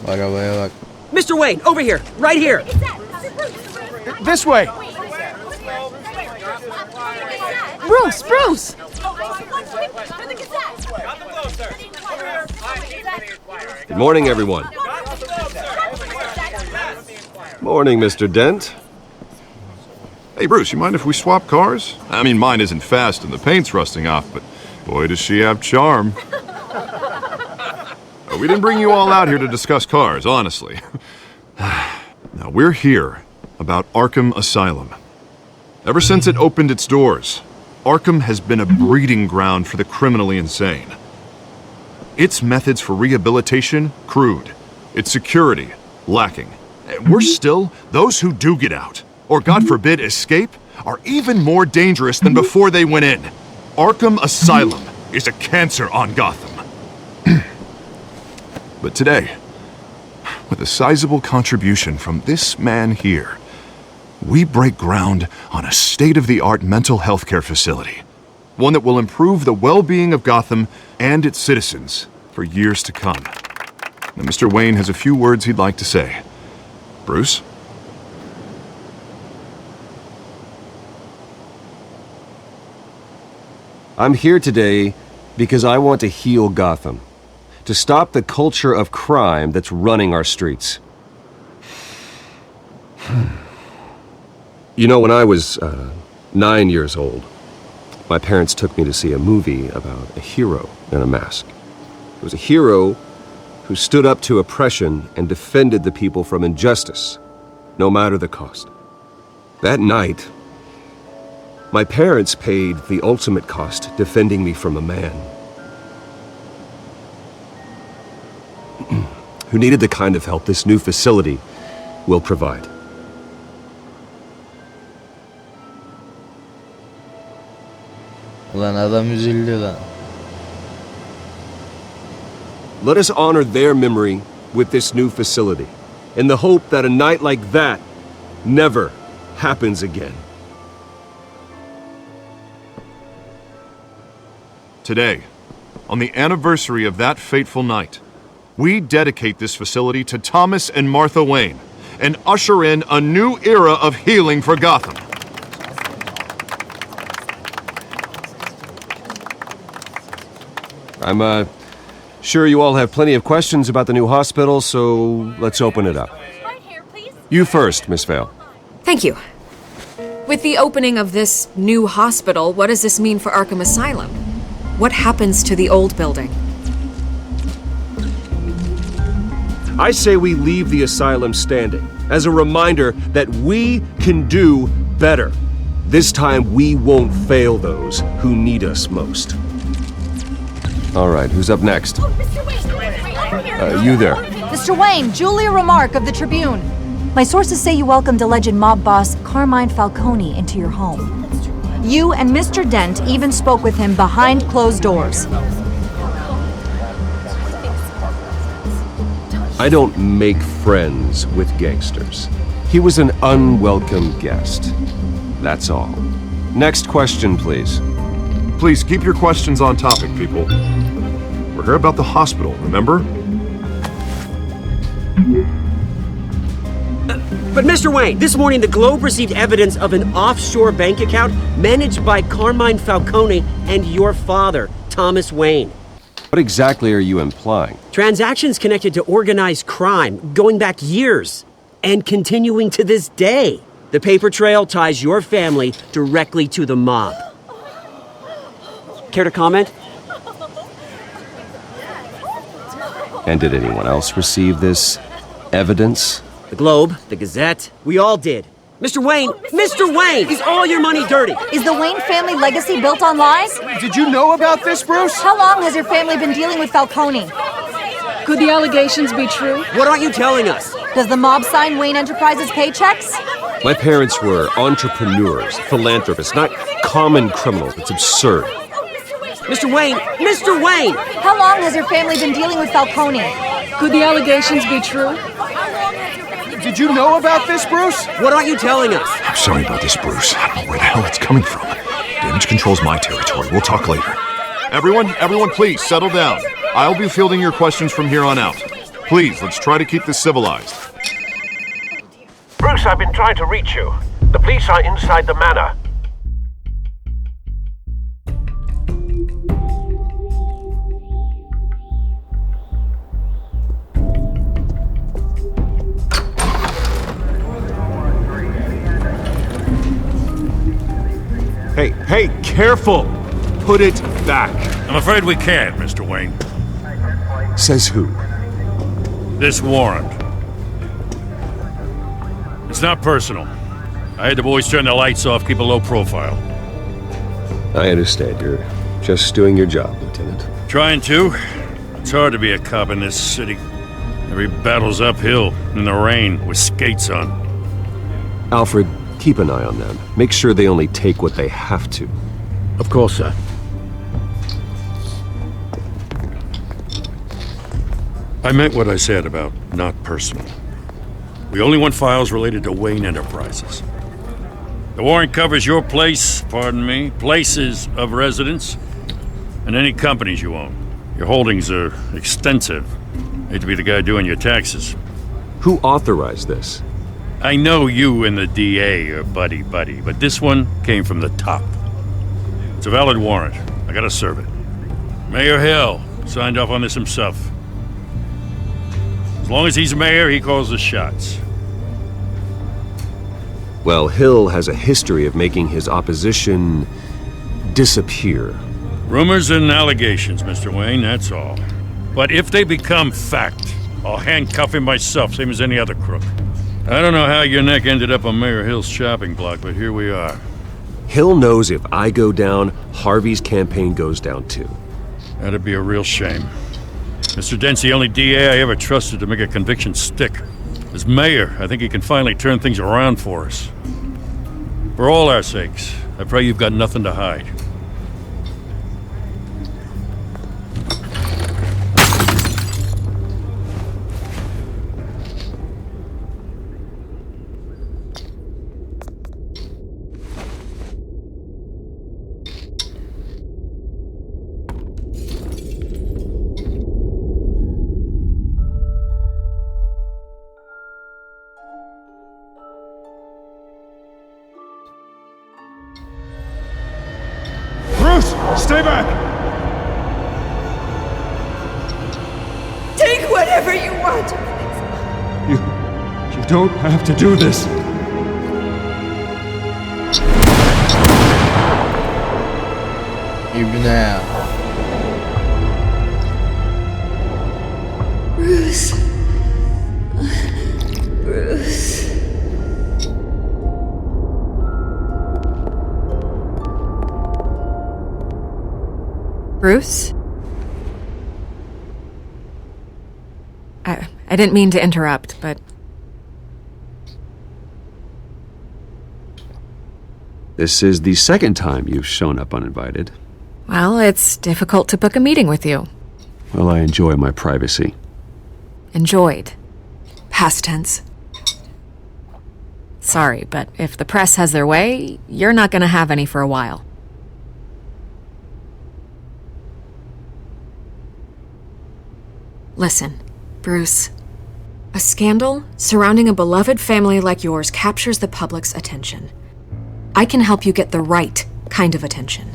Arabaya bak. Mr. Wayne, over here, right here. This way. Bruce, Bruce! Good morning, everyone. Morning, Mr. Dent. Hey, Bruce, you mind if we swap cars? I mean, mine isn't fast and the paint's rusting off, but boy, does she have charm. We didn't bring you all out here to discuss cars, honestly. Now, we're here about Arkham Asylum. Ever since it opened its doors, Arkham has been a breeding ground for the criminally insane. Its methods for rehabilitation, crude. Its security, lacking. And worse still, those who do get out, or God forbid escape, are even more dangerous than before they went in. Arkham Asylum is a cancer on Gotham. But today, with a sizable contribution from this man here, we break ground on a state-of-the-art mental health care facility. One that will improve the well-being of Gotham and its citizens for years to come. Now, Mr. Wayne has a few words he'd like to say. Bruce? I'm here today because I want to heal Gotham. To stop the culture of crime that's running our streets. You know, when I was 9 years old, my parents took me to see a movie about a hero in a mask. It was a hero who stood up to oppression and defended the people from injustice, no matter the cost. That night, my parents paid the ultimate cost defending me from a man who needed the kind of help this new facility will provide. Ulan adam üzüldü lan. Let us honor their memory with this new facility, in the hope that a night like that never happens again. Today, on the anniversary of that fateful night, we dedicate this facility to Thomas and Martha Wayne and usher in a new era of healing for Gotham. I'm sure you all have plenty of questions about the new hospital, so let's open it up. You first, Miss Vale. Thank you. With the opening of this new hospital, what does this mean for Arkham Asylum? What happens to the old building? I say we leave the asylum standing, as a reminder that we can do better. This time we won't fail those who need us most. All right, who's up next? You there. Mr. Wayne, Julia Remark of the Tribune. My sources say you welcomed alleged mob boss Carmine Falcone into your home. You and Mr. Dent even spoke with him behind closed doors. I don't make friends with gangsters. He was an unwelcome guest. That's all. Next question, please. Please keep your questions on topic, people. We're here about the hospital, remember? But Mr. Wayne, this morning the Globe received evidence of an offshore bank account managed by Carmine Falcone and your father, Thomas Wayne. What exactly are you implying? Transactions connected to organized crime, going back years, and continuing to this day. The paper trail ties your family directly to the mob. Care to comment? And did anyone else receive this evidence? The Globe, the Gazette, we all did. Mr. Wayne, is all your money dirty? Is the Wayne family legacy built on lies? Did you know about this, Bruce? How long has your family been dealing with Falcone? Could the allegations be true? What aren't you telling us? Does the mob sign Wayne Enterprises paychecks? My parents were entrepreneurs, philanthropists, not common criminals. It's absurd. Mr. Wayne! How long has your family been dealing with Falcone? Could the allegations be true? Did you know about this, Bruce? What aren't you telling us? I'm sorry about this, Bruce. I don't know where the hell it's coming from. Damage control's my territory. We'll talk later. Everyone, please, settle down. I'll be fielding your questions from here on out. Please, let's try to keep this civilized. Bruce, I've been trying to reach you. The police are inside the manor. Hey, careful! Put it back. I'm afraid we can't, Mr. Wayne. Says who? This warrant. It's not personal. I had the boys turn the lights off, keep a low profile. I understand. You're just doing your job, Lieutenant. Trying to. It's hard to be a cop in this city. Every battle's uphill, in the rain, with skates on. Alfred, keep an eye on them. Make sure they only take what they have to. Of course, sir. I meant what I said about not personal. We only want files related to Wayne Enterprises. The warrant covers your place, places of residence, and any companies you own. Your holdings are extensive. Hate to be the guy doing your taxes. Who authorized this? I know you and the DA are buddy-buddy, but this one came from the top. It's a valid warrant. I gotta serve it. Mayor Hill signed off on this himself. As long as he's mayor, he calls the shots. Well, Hill has a history of making his opposition disappear. Rumors and allegations, Mr. Wayne, that's all. But if they become fact, I'll handcuff him myself, same as any other crook. I don't know how your neck ended up on Mayor Hill's chopping block, but here we are. Hill knows if I go down, Harvey's campaign goes down too. That'd be a real shame. Mr. Dent's the only DA I ever trusted to make a conviction stick. As mayor, I think he can finally turn things around for us. For all our sakes, I pray you've got nothing to hide. Stay back! Take whatever you want. You don't have to do this. Even now. Bruce. Bruce. Bruce? I didn't mean to interrupt, but... This is the second time you've shown up uninvited. Well, it's difficult to book a meeting with you. Well, I enjoy my privacy. Enjoyed. Past tense. Sorry, but if the press has their way, you're not gonna have any for a while. Listen, Bruce. A scandal surrounding a beloved family like yours captures the public's attention. I can help you get the right kind of attention.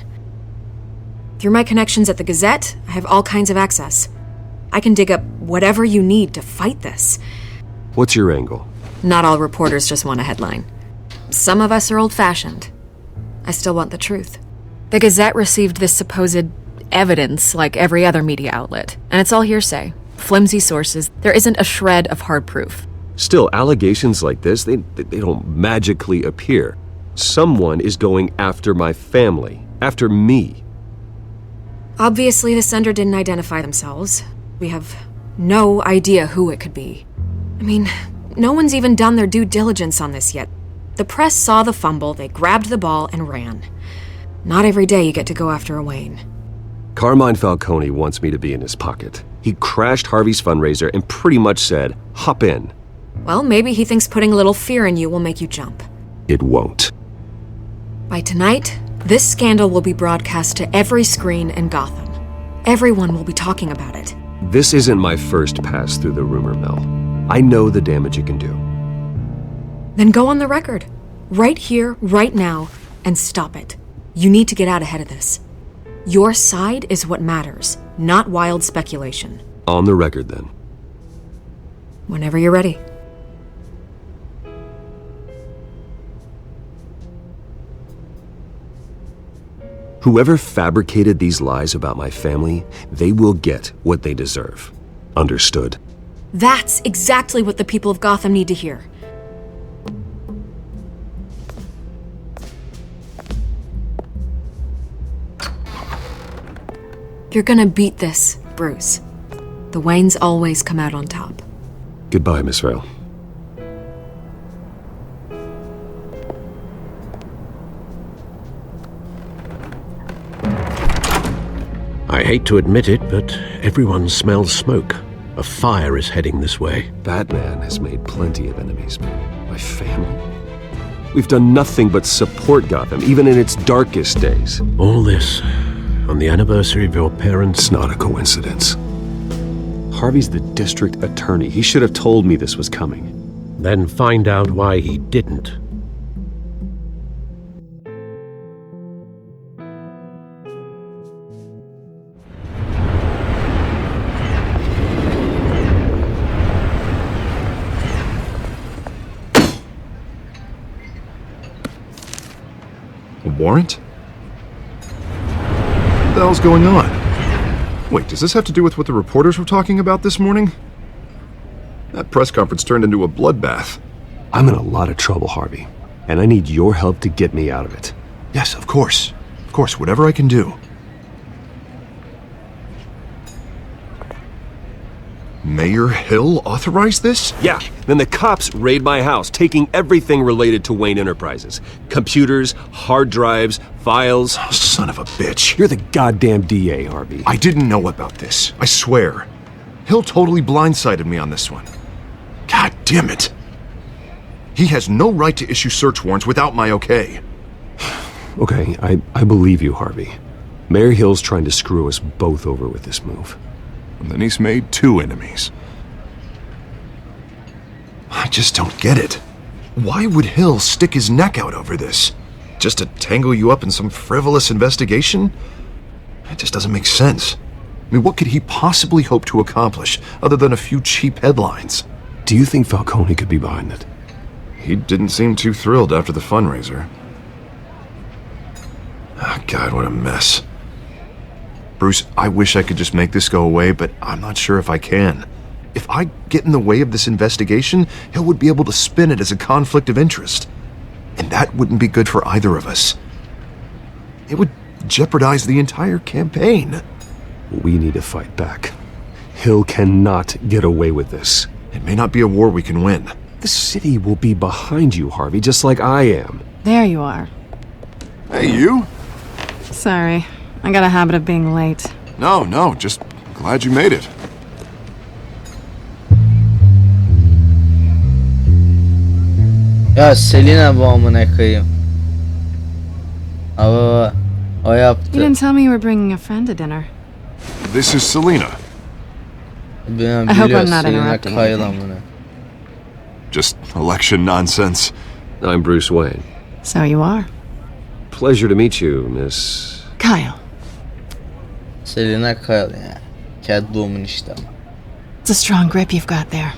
Through my connections at the Gazette, I have all kinds of access. I can dig up whatever you need to fight this. What's your angle? Not all reporters just want a headline. Some of us are old-fashioned. I still want the truth. The Gazette received this supposed evidence like every other media outlet, and it's all hearsay. Flimsy sources. There isn't a shred of hard proof. Still, allegations like this, they don't magically appear. Someone is going after my family, after me. Obviously, the sender didn't identify themselves. We have no idea who it could be. I mean, no one's even done their due diligence on this yet. The press saw the fumble, they grabbed the ball and ran. Not every day you get to go after a Wayne. Carmine Falcone wants me to be in his pocket. He crashed Harvey's fundraiser and pretty much said, hop in. Well, maybe he thinks putting a little fear in you will make you jump. It won't. By tonight, this scandal will be broadcast to every screen in Gotham. Everyone will be talking about it. This isn't my first pass through the rumor mill. I know the damage it can do. Then go on the record. Right here, right now, and stop it. You need to get out ahead of this. Your side is what matters, not wild speculation. On the record, then. Whenever you're ready. Whoever fabricated these lies about my family, they will get what they deserve. Understood? That's exactly what the people of Gotham need to hear. You're gonna beat this, Bruce. The Waynes always come out on top. Goodbye, Miss Vale. I hate to admit it, but everyone smells smoke. A fire is heading this way. Batman has made plenty of enemies. My family? We've done nothing but support Gotham, even in its darkest days. All this on the anniversary of your parents'... It's not a coincidence. Harvey's the district attorney. He should have told me this was coming. Then find out why he didn't. A warrant? What the hell's going on? Wait, does this have to do with what the reporters were talking about this morning? That press conference turned into a bloodbath. I'm in a lot of trouble, Harvey, and I need your help to get me out of it. Yes, of course. Of course, whatever I can do. Mayor Hill authorized this? Yeah, then the cops raid my house, taking everything related to Wayne Enterprises. Computers, hard drives, files. Oh, son of a bitch. You're the goddamn DA, Harvey. I didn't know about this. I swear. Hill totally blindsided me on this one. God damn it. He has no right to issue search warrants without my okay. Okay, I believe you, Harvey. Mayor Hill's trying to screw us both over with this move. And then he's made 2 enemies. I just don't get it. Why would Hill stick his neck out over this? Just to tangle you up in some frivolous investigation? It just doesn't make sense. I mean, what could he possibly hope to accomplish other than a few cheap headlines? Do you think Falcone could be behind it? He didn't seem too thrilled after the fundraiser. Oh, God, what a mess. Bruce, I wish I could just make this go away, but I'm not sure if I can. If I get in the way of this investigation, Hill would be able to spin it as a conflict of interest. And that wouldn't be good for either of us. It would jeopardize the entire campaign. We need to fight back. Hill cannot get away with this. It may not be a war we can win. The city will be behind you, Harvey, just like I am. There you are. Hey, you? Sorry. I got a habit of being late. No, just glad you made it. Ya Selina bu amına koyayım. Aa, o yaptı. You didn't tell me you were bringing a friend to dinner. This is Selina. I hope I'm not interrupting anything. Just election nonsense. I'm Bruce Wayne. So you are. Pleasure to meet you, Miss... Kyle. Selena Kyle yani. Catwoman işte ama. It's a strong grip you've got there.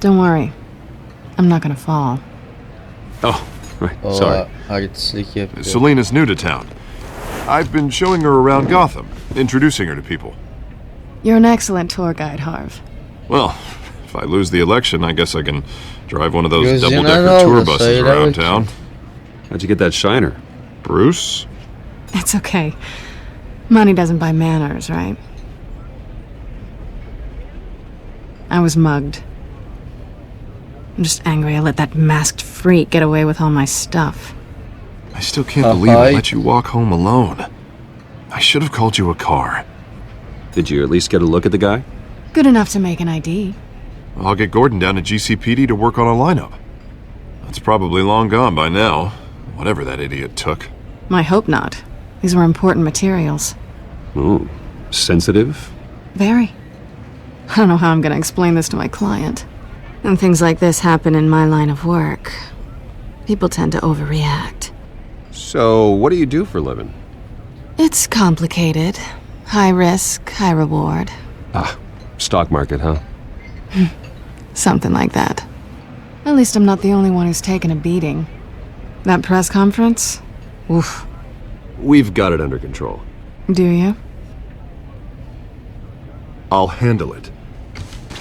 Don't worry. I'm not gonna fall. Oh, right. O Sorry. artistlik yapıyor. Selena's new to town. I've been showing her around Gotham, introducing her to people. You're an excellent tour guide, Harv. Well, if I lose the election, I guess I can drive one of those Gözüne double-decker ne tour oldu? buses Söyle around bakayım. town. How'd you get that shiner? Bruce? It's okay. Money doesn't buy manners, right? I was mugged. I'm just angry I let that masked freak get away with all my stuff. I still can't believe I let you walk home alone. I should have called you a car. Did you at least get a look at the guy? Good enough to make an ID. I'll get Gordon down to GCPD to work on a lineup. That's probably long gone by now, whatever that idiot took. I hope not. These were important materials. Ooh, sensitive? Very. I don't know how I'm gonna explain this to my client. And things like this happen in my line of work. People tend to overreact. So, what do you do for a living? It's complicated. High risk, high reward. Ah, stock market, huh? Something like that. At least I'm not the only one who's taken a beating. That press conference? Oof. We've got it under control. Do you? I'll handle it.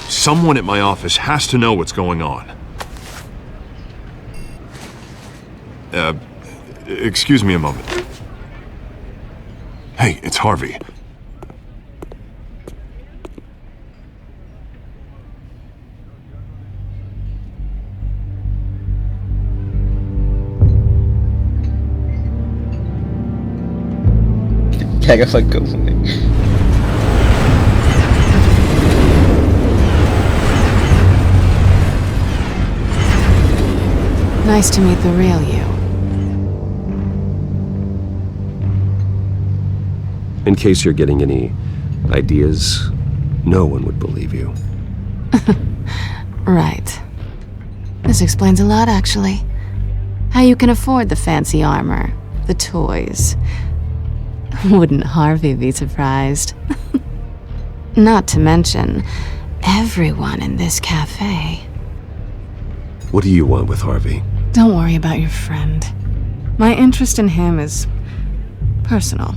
Someone at my office has to know what's going on. Excuse me a moment. Hey, it's Harvey. Pega facão, moleque. Nice to meet the real you. In case you're getting any ideas, no one would believe you. Right. This explains a lot, actually. How you can afford the fancy armor, the toys. Wouldn't Harvey be surprised? Not to mention, everyone in this cafe. What do you want with Harvey? Don't worry about your friend. My interest in him is personal.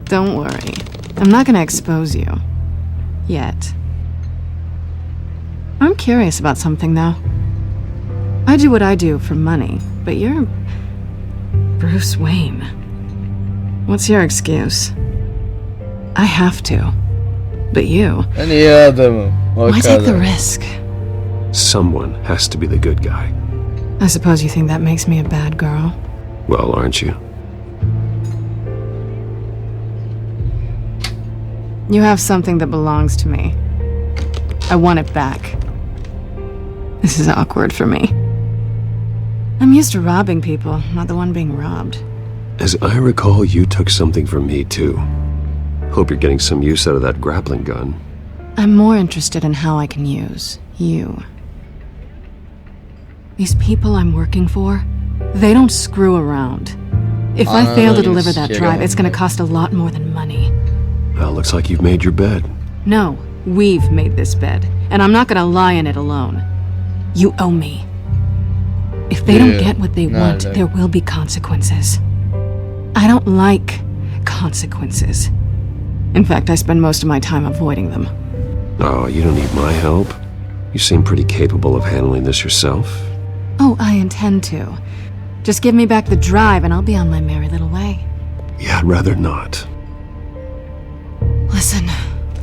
Don't worry. I'm not gonna expose you. Yet. I'm curious about something, though. I do what I do for money, but you're Bruce Wayne. What's your excuse? I have to. But you... Ben iyi adamım. O Why take the kadar. risk? Someone has to be the good guy. I suppose you think that makes me a bad girl. Well, aren't you? You have something that belongs to me. I want it back. This is awkward for me. I'm used to robbing people, not the one being robbed. As I recall, you took something from me, too. Hope you're getting some use out of that grappling gun. I'm more interested in how I can use you. These people I'm working for, they don't screw around. If I fail to deliver that drive, it's gonna cost a lot more than money. Well, looks like you've made your bed. No, we've made this bed, and I'm not gonna lie in it alone. You owe me. If they don't get what they want, there will be consequences. I don't like consequences. In fact, I spend most of my time avoiding them. Oh, you don't need my help. You seem pretty capable of handling this yourself. Oh, I intend to. Just give me back the drive and I'll be on my merry little way. Yeah, I'd rather not. Listen,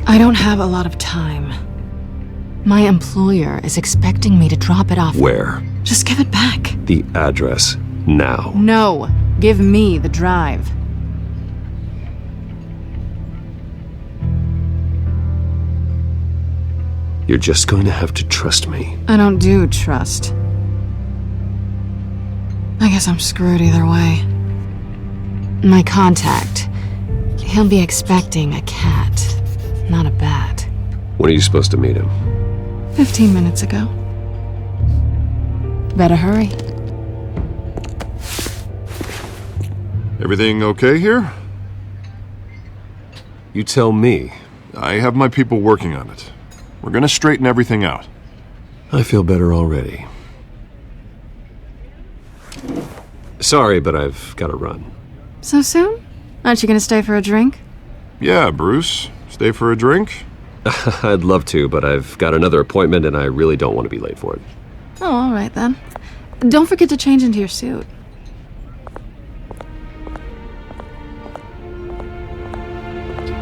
I don't have a lot of time. My employer is expecting me to drop it off. Where? Just give it back. The address, now. No, give me the drive. You're just going to have to trust me. I don't do trust. I guess I'm screwed either way. My contact, he'll be expecting a cat, not a bat. When are you supposed to meet him? 15 minutes ago. Better hurry. Everything okay here? You tell me. I have my people working on it. We're gonna straighten everything out. I feel better already. Sorry, but I've got to run. So soon? Aren't you gonna stay for a drink? Yeah, Bruce. Stay for a drink? I'd love to, but I've got another appointment and I really don't want to be late for it. Oh, all right then. Don't forget to change into your suit.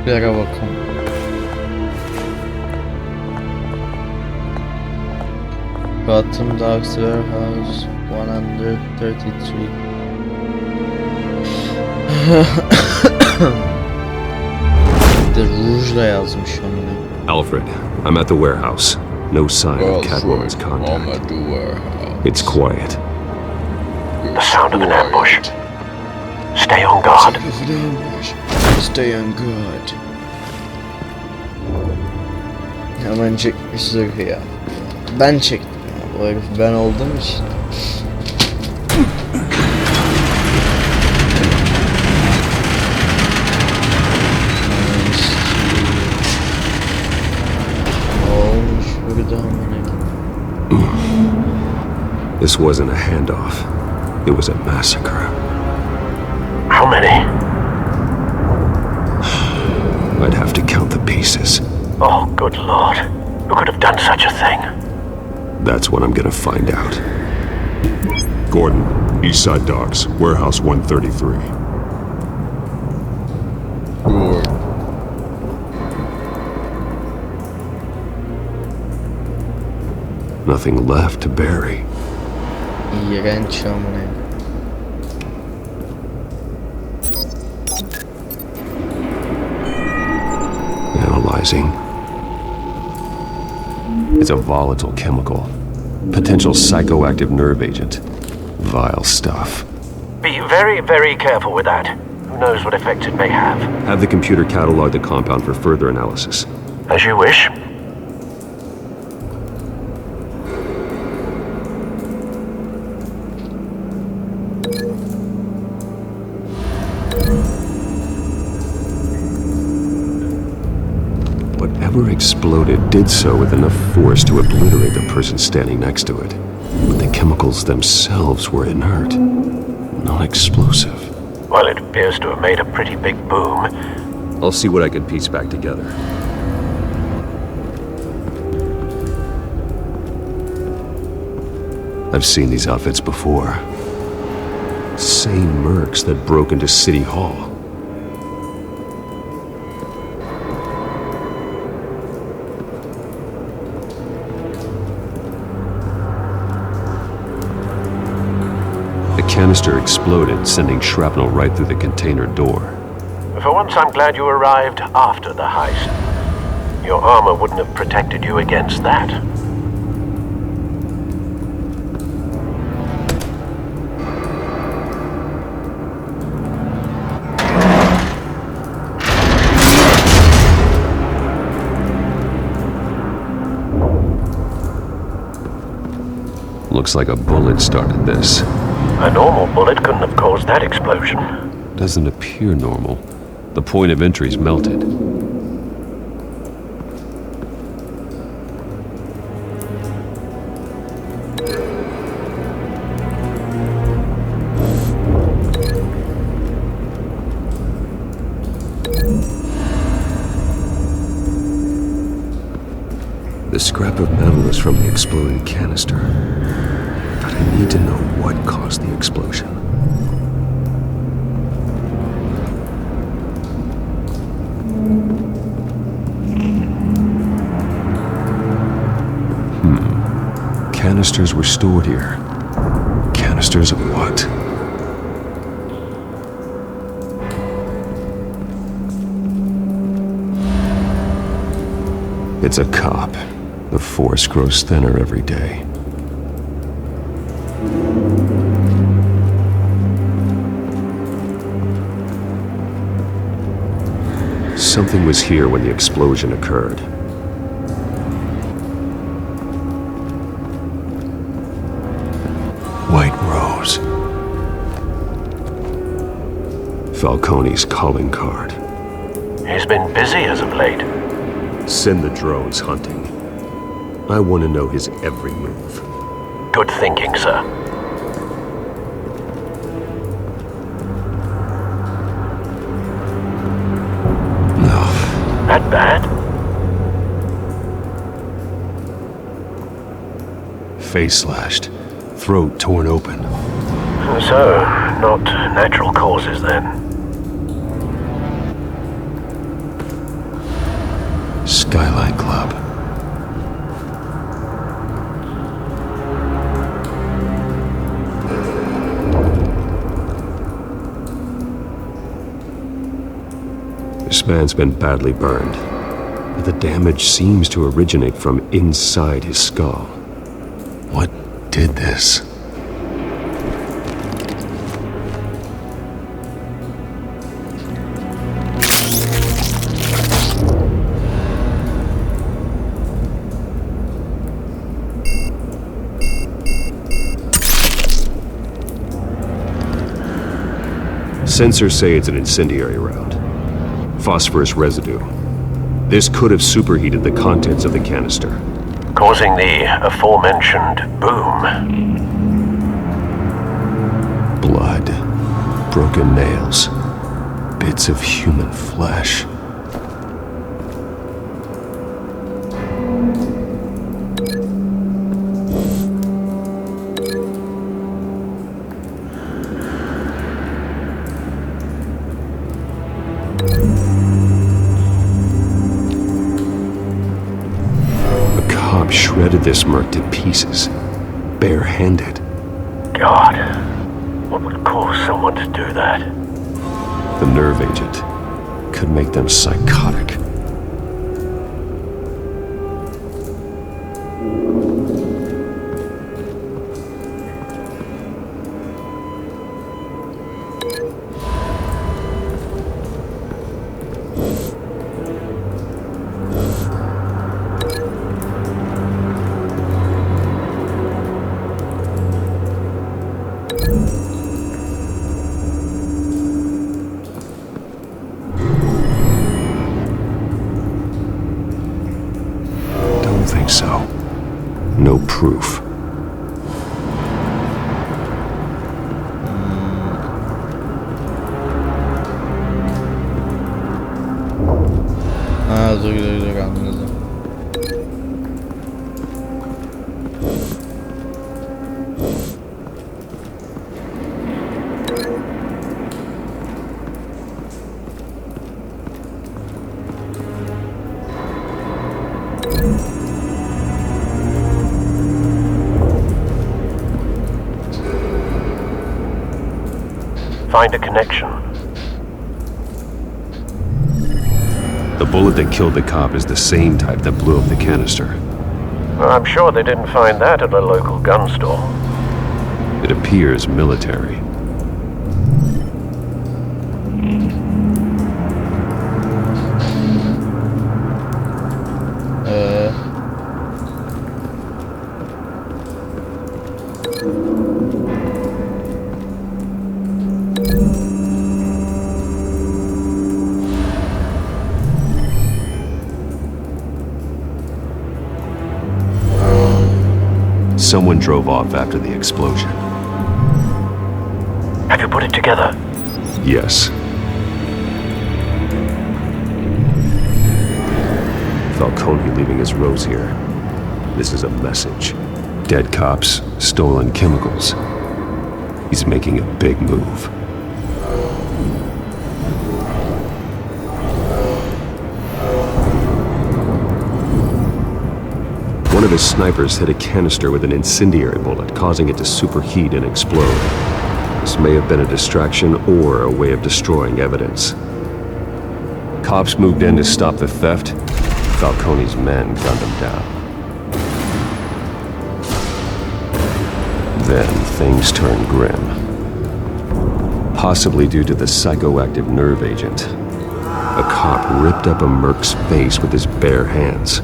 Bir ara bakalım. Gotham Docks Warehouse 133. The Rouge'la yazmış onu. Alfred, I'm at the warehouse. No sign of Catwoman's contact. I'm at the warehouse. It's quiet. The sound of an ambush. Stay on guard. Stay on guard. Hemen çekmiş zırhı ya. Ben çektim ya. Bu herif ben olduğum için. Olmuş burada amına. This wasn't a handoff. It was a massacre. How many? I'd have to count the pieces. Oh, good lord. Who could have done such a thing? That's what I'm gonna find out. Gordon, Eastside Docks, Warehouse 133. Nothing left to bury. İğrenç amına. Analyzing. It's a volatile chemical. Potential psychoactive nerve agent. Vile stuff. Be very, very careful with that. Who knows what effects it may have. Have the computer catalog the compound for further analysis. As you wish. Whatever exploded did so with enough force to obliterate the person standing next to it. But the chemicals themselves were inert, not explosive. Well, it appears to have made a pretty big boom. I'll see what I can piece back together. I've seen these outfits before. Same mercs that broke into City Hall. The canister exploded, sending shrapnel right through the container door. For once, I'm glad you arrived after the heist. Your armor wouldn't have protected you against that. Looks like a bullet started this. A normal bullet couldn't have caused that explosion. Doesn't appear normal. The point of entry's melted. The scrap of metal is from the exploding canister. But I need to know what caused the explosion. Canisters were stored here. Canisters of what? It's a cop. The force grows thinner every day. Something was here when the explosion occurred. White Rose. Falcone's calling card. He's been busy as of late. Send the drones hunting. I want to know his every move. Good thinking, sir. No. That bad? Face slashed. Throat torn open. So, not natural causes then. Skyline Club. This man's been badly burned, but the damage seems to originate from inside his skull. What did this? Sensors say it's an incendiary round. Phosphorus residue. This could have superheated the contents of the canister, causing the aforementioned boom. Blood. Broken nails. Bits of human flesh. Shredded this merc to pieces, bare-handed. God, what would cause someone to do that? The nerve agent could make them psychotic. So, no proof. Dur anladım. Find a connection. The bullet that killed the cop is the same type that blew up the canister. Well, I'm sure they didn't find that at a local gun store. It appears military. Someone drove off after the explosion. Have you put it together? Yes. Falcone leaving his rose here. This is a message. Dead cops, stolen chemicals. He's making a big move. One of his snipers hit a canister with an incendiary bullet, causing it to superheat and explode. This may have been a distraction or a way of destroying evidence. Cops moved in to stop the theft. Falcone's men gunned him down. Then things turned grim. Possibly due to the psychoactive nerve agent. A cop ripped up a merc's face with his bare hands.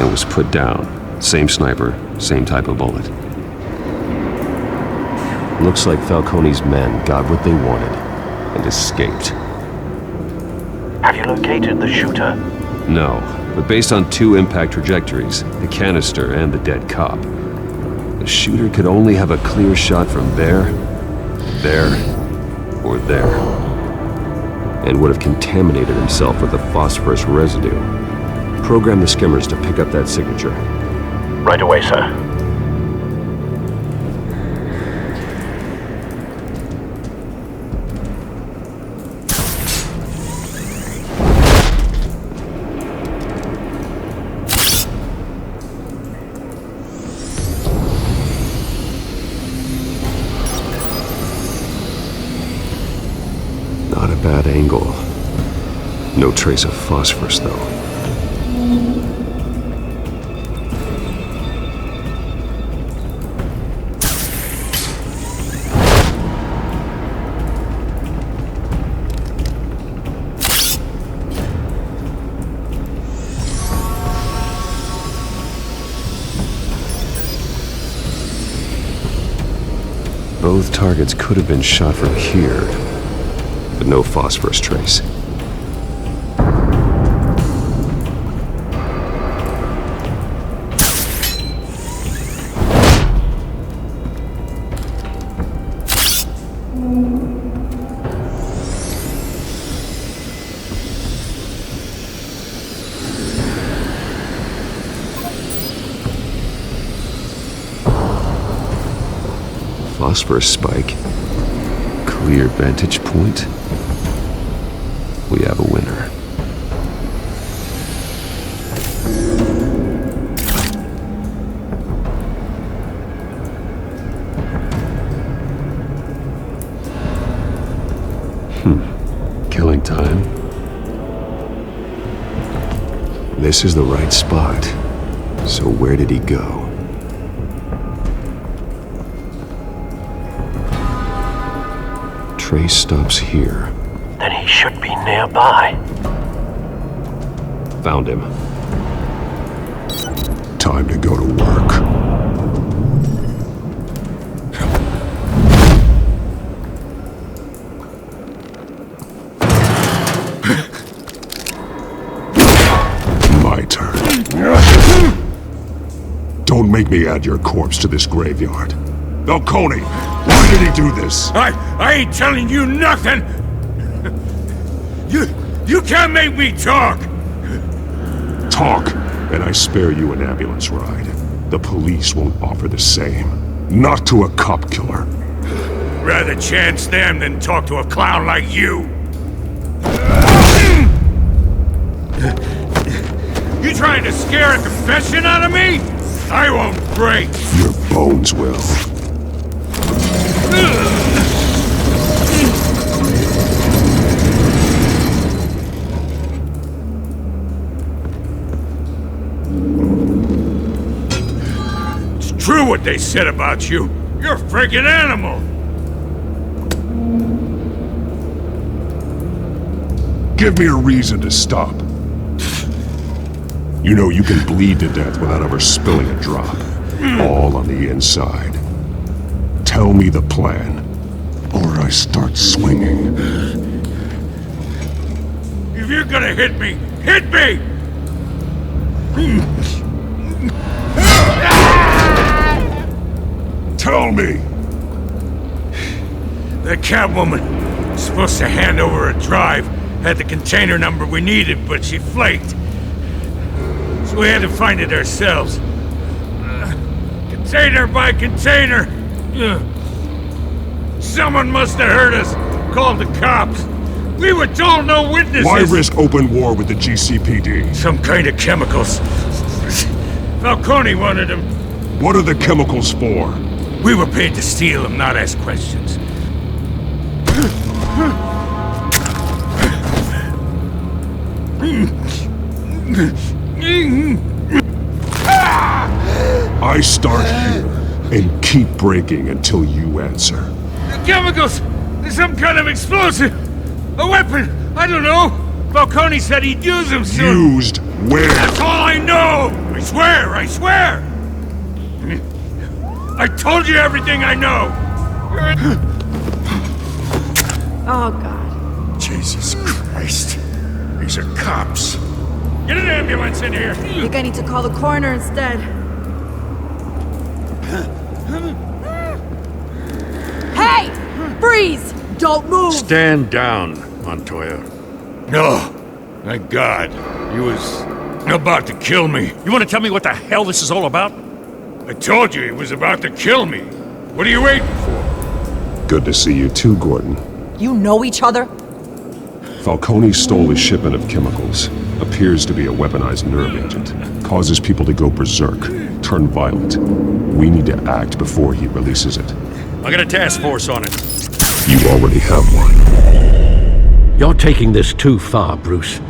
It was put down. Same sniper, same type of bullet. Looks like Falcone's men got what they wanted and escaped. Have you located the shooter? No, but based on 2 impact trajectories, the canister and the dead cop, the shooter could only have a clear shot from there, or there, and would have contaminated himself with the phosphorus residue. Program the skimmers to pick up that signature. Right away, sir. Not a bad angle. No trace of phosphorus, though. Both targets could have been shot from here, but no phosphorus trace. Phosphorus spike. Clear vantage point. We have a winner. Killing time. This is the right spot. So where did he go? Trace stops here. Then he should be nearby. Found him. Time to go to work. My turn. Don't make me add your corpse to this graveyard. Falcone, why did he do this? I ain't telling you nothing! You can't make me talk! Talk, and I spare you an ambulance ride. The police won't offer the same. Not to a cop killer. Rather chance them than talk to a clown like you. You trying to scare a confession out of me? I won't break. Your bones will. It's true what they said about you. You're a freaking animal. Give me a reason to stop. You know you can bleed to death without ever spilling a drop. All on the inside. Tell me the plan, or I start swinging. If you're gonna hit me, hit me! Tell me! That Catwoman was supposed to hand over a drive, had the container number we needed, but she flaked. So we had to find it ourselves. Container by container. Someone must have heard us, called the cops. We were told no witnesses. Why risk open war with the GCPD? Some kind of chemicals. Falcone wanted them. What are the chemicals for? We were paid to steal them, not ask questions. I start here and keep breaking until you answer. The chemicals! There's some kind of explosive! A weapon! I don't know! Falcone said he'd use them soon! Used where? That's all I know! I swear! I swear! I told you everything I know! Oh, God. Jesus Christ. These are cops. Get an ambulance in here! I think I need to call the coroner instead. Hey! Freeze! Don't move! Stand down, Montoya. No. Thank God. He was about to kill me. You want to tell me what the hell this is all about? I told you he was about to kill me. What are you waiting for? Good to see you too, Gordon. You know each other? Falcone stole a shipment of chemicals. Appears to be a weaponized nerve agent. Causes people to go berserk, turn violent. We need to act before he releases it. I got a task force on it. You already have one. You're taking this too far, Bruce.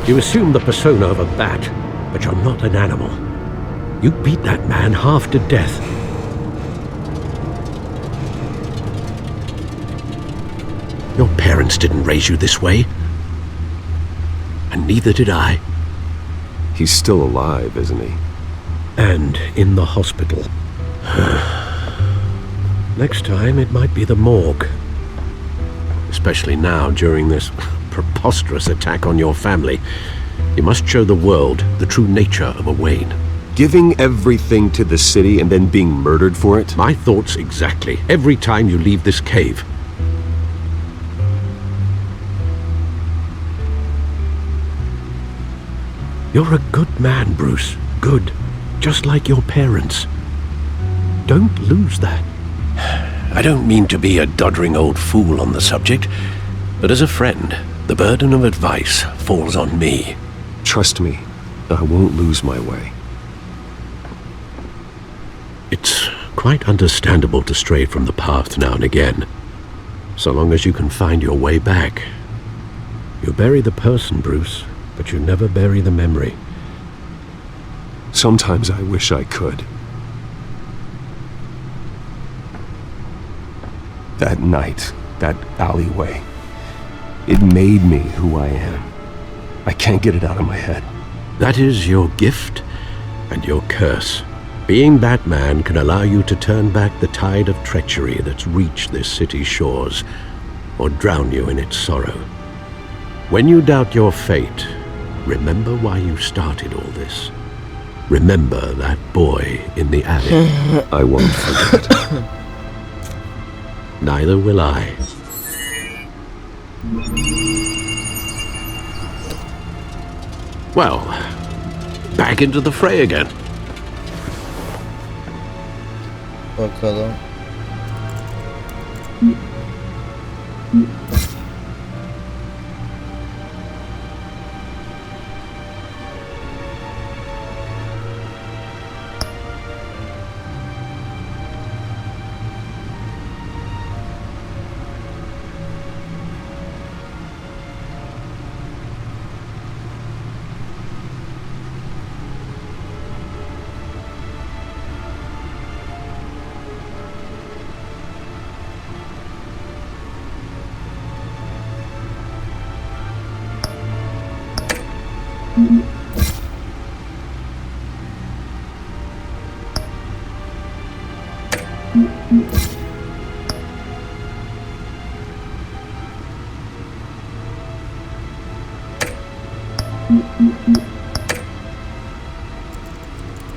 You assume the persona of a bat, but you're not an animal. You beat that man half to death. Your parents didn't raise you this way. And neither did I. He's still alive, isn't he? And in the hospital. Next time, it might be the morgue. Especially now, during this preposterous attack on your family. You must show the world the true nature of a Wayne. Giving everything to the city and then being murdered for it? My thoughts exactly. Every time you leave this cave. You're a good man, Bruce. Good. Just like your parents. Don't lose that. I don't mean to be a doddering old fool on the subject, but as a friend, the burden of advice falls on me. Trust me, I won't lose my way. It's quite understandable to stray from the path now and again, so long as you can find your way back. You bury the person, Bruce, but you never bury the memory. Sometimes I wish I could. That night, that alleyway, it made me who I am. I can't get it out of my head. That is your gift and your curse. Being Batman can allow you to turn back the tide of treachery that's reached this city's shores, or drown you in its sorrow. When you doubt your fate, remember why you started all this. Remember that boy in the alley. I won't forget. Neither will I. Well, back into the fray again. Bakalım.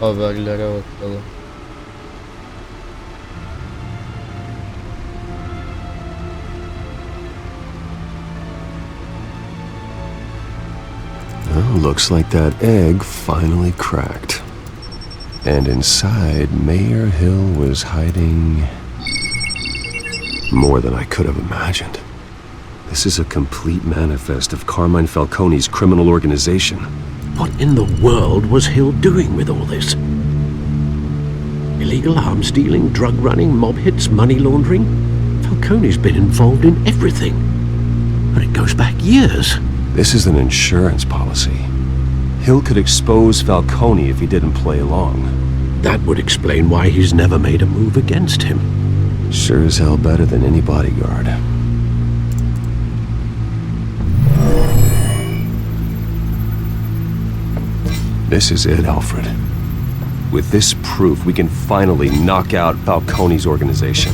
Haberlere bakalım. Well, looks like that egg finally cracked. And inside, Mayor Hill was hiding more than I could have imagined. This is a complete manifest of Carmine Falcone's criminal organization. What in the world was Hill doing with all this? Illegal arms dealing, drug running, mob hits, money laundering? Falcone's been involved in everything. And it goes back years. This is an insurance policy. Hill could expose Falcone if he didn't play along. That would explain why he's never made a move against him. Sure as hell better than any bodyguard. This is it, Alfred. With this proof, we can finally knock out Falcone's organization.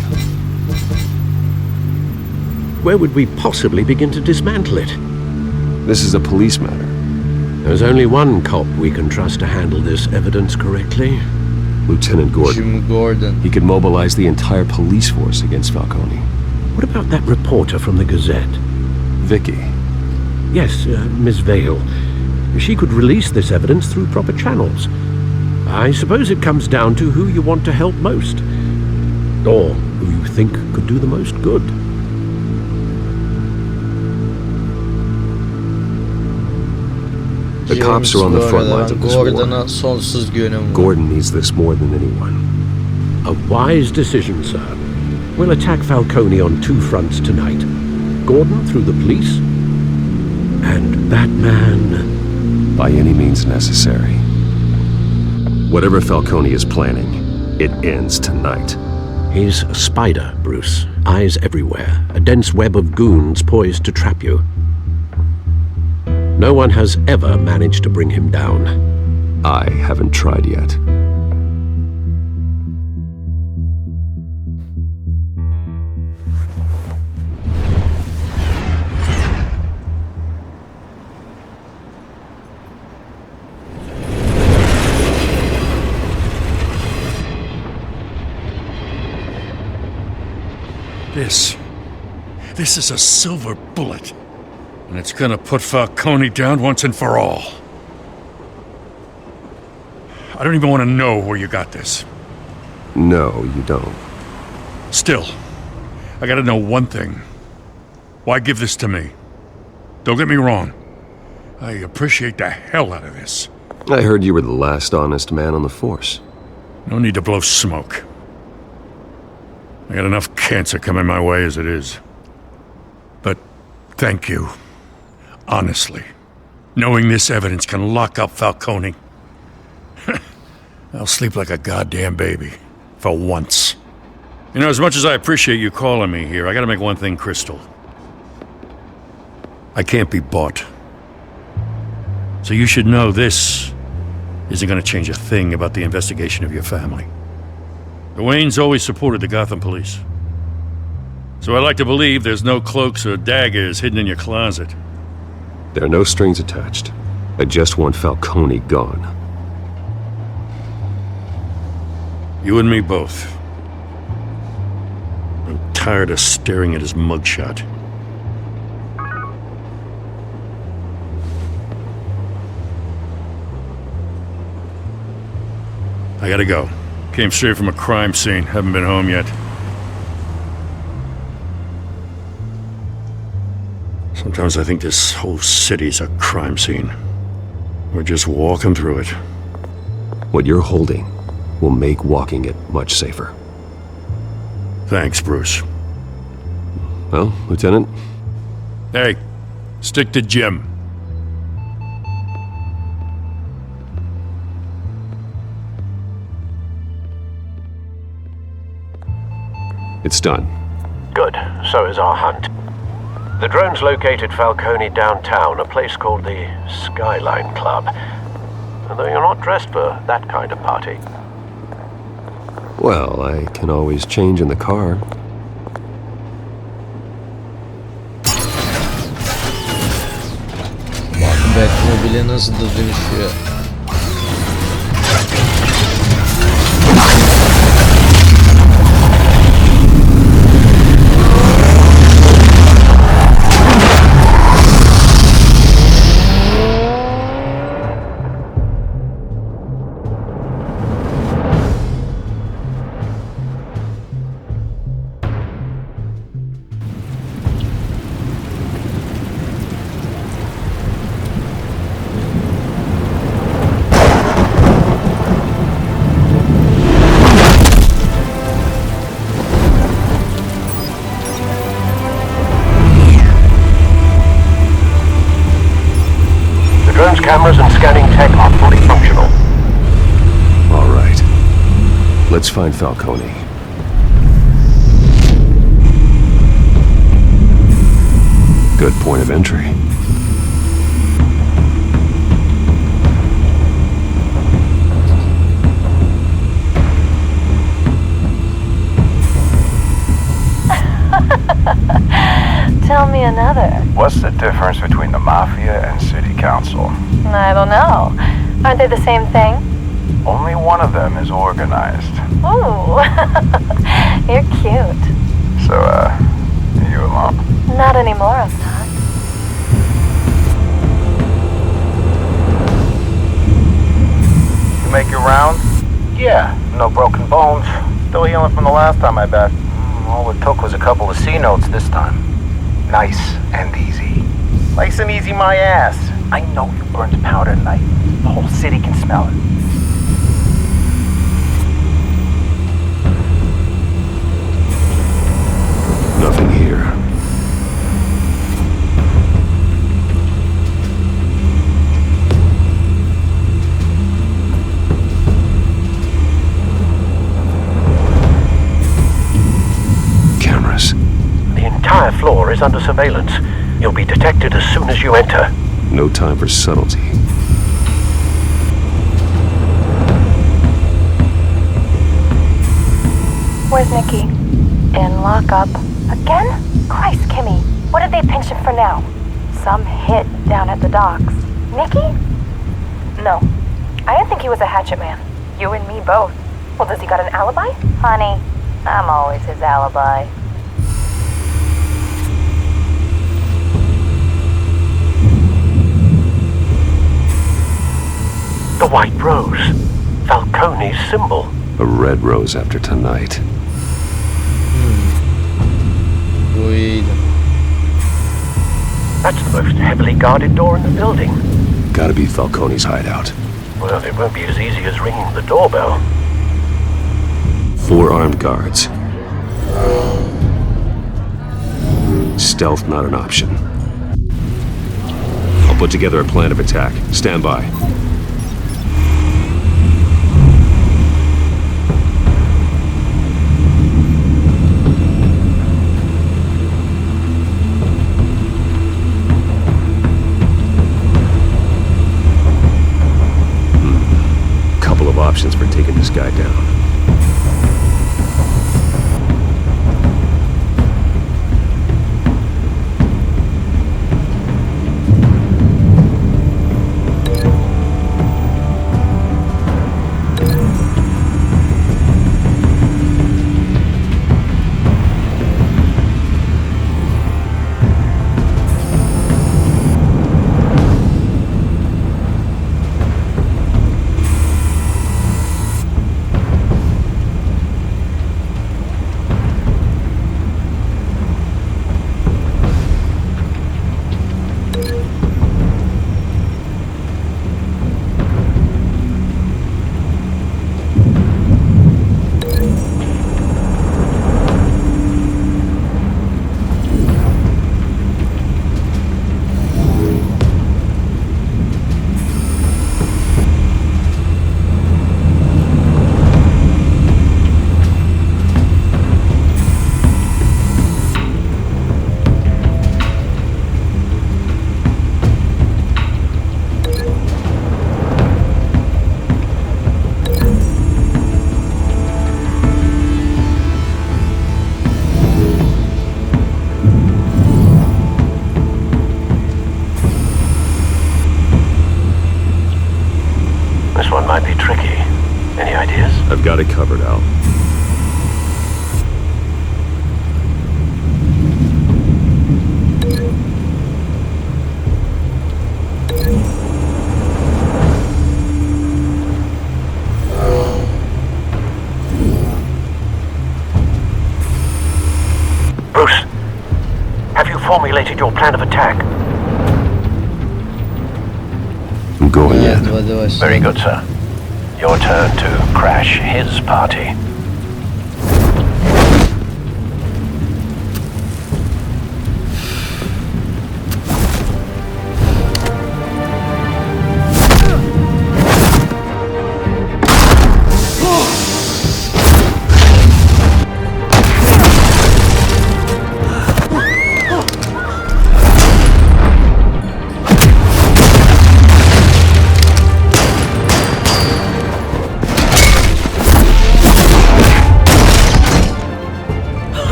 Where would we possibly begin to dismantle it? This is a police matter. There's only one cop we can trust to handle this evidence correctly. Lieutenant Gordon. Jim Gordon. He could mobilize the entire police force against Falcone. What about that reporter from the Gazette? Vicky. Yes, Miss Vale. She could release this evidence through proper channels. I suppose it comes down to who you want to help most. Or who you think could do the most good. The cops are on the front lines of this war. Sonsuz gönlüm var. Gordon needs this more than anyone. A wise decision, sir. We'll attack Falcone on two fronts tonight. Gordon through the police, and Batman... by any means necessary. Whatever Falcone is planning, it ends tonight. He's a spider, Bruce. Eyes everywhere. A dense web of goons poised to trap you. No one has ever managed to bring him down. I haven't tried yet. This is a silver bullet. And it's gonna put Falcone down once and for all. I don't even want to know where you got this. No, you don't. Still, I gotta know one thing. Why give this to me? Don't get me wrong. I appreciate the hell out of this. I heard you were the last honest man on the force. No need to blow smoke. I got enough cancer coming my way as it is. But thank you. Honestly. Knowing this evidence can lock up Falcone. I'll sleep like a goddamn baby. For once. You know, as much as I appreciate you calling me here, I gotta make one thing crystal. I can't be bought. So you should know this isn't gonna change a thing about the investigation of your family. The Waynes always supported the Gotham police. So I like to believe there's no cloaks or daggers hidden in your closet. There are no strings attached. I just want Falcone gone. You and me both. I'm tired of staring at his mugshot. I gotta go. Came straight from a crime scene. Haven't been home yet. Sometimes I think this whole city's a crime scene. We're just walking through it. What you're holding will make walking it much safer. Thanks, Bruce. Well, Lieutenant? Hey, stick to Jim. It's done. Good. So is our hunt. The drones located Falcone downtown, a place called the Skyline Club. Although you're not dressed for that kind of party. Well, I can always change in the car. Batmobile nasıl da dönüşüyor. Cameras and scanning tech are fully functional. All right. Let's find Falcone. Good point of entry. another. What's the difference between the Mafia and City Council? I don't know. Aren't they the same thing? Only one of them is organized. Ooh, you're cute. So, are you alone? Not anymore, I'm not. You make your round? Yeah, no broken bones. Still healing from the last time, I bet. All it took was a couple of C notes this time. Nice and easy. Nice and easy, my ass. I know you burned powder tonight. The whole city can smell it. Nothing here. Cameras. The entire floor is under surveillance. You'll be detected as soon as you enter. No time for subtlety. Where's Nicky? In lockup. Again? Christ, Kimmy. What did they pinch him for now? Some hit down at the docks. Nicky? No. I didn't think he was a hatchet man. You and me both. Well, does he got an alibi? Honey, I'm always his alibi. The white rose. Falcone's symbol. A red rose after tonight. That's the most heavily guarded door in the building. Gotta be Falcone's hideout. Well, it won't be as easy as ringing the doorbell. 4 armed guards. Stealth not an option. I'll put together a plan of attack. Stand by. Options for taking this guy down. Might be tricky. Any ideas? I've got it covered, Al. Bruce, have you formulated your plan of attack? I'm going in. Very good, sir. Your turn to crash his party.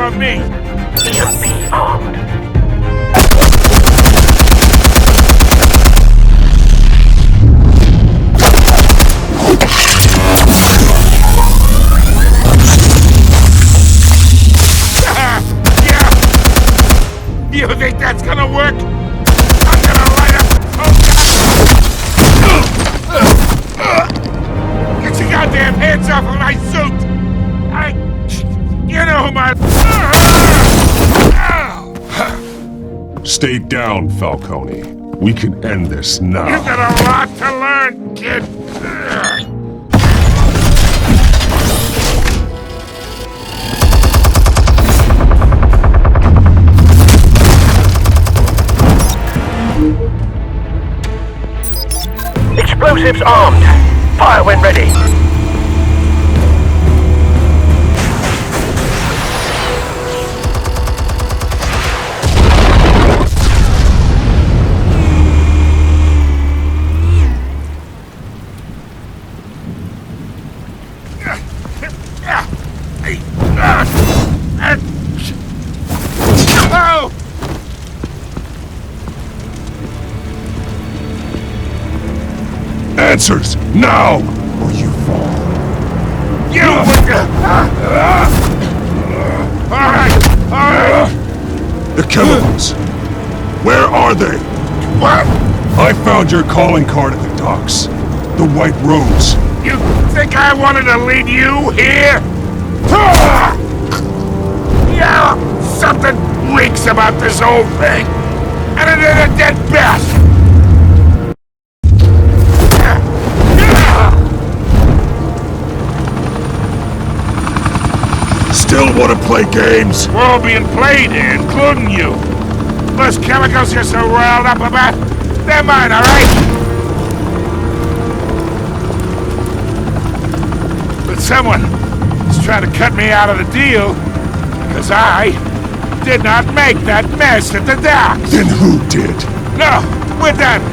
on me! Should be armed. You think that's gonna work? I'm gonna light up! Get your goddamn hands off of my suit! You know who my... Stay down, Falcone. We can end this now. You've got a lot to learn, kid! Explosives armed. Fire when ready. Answers, now! Or you fall. You Alright! The chemicals! Where are they? What? I found your calling card at the docks. The White Rose. You think I wanted to lead you here? Yeah, something reeks about this whole thing. And it is a dead best. Still want to play games? We're all being played here, including you. Those chemicals you're so riled up about, they're mine, alright? But someone is trying to cut me out of the deal because I did not make that mess at the docks. Then who did? No, we're done.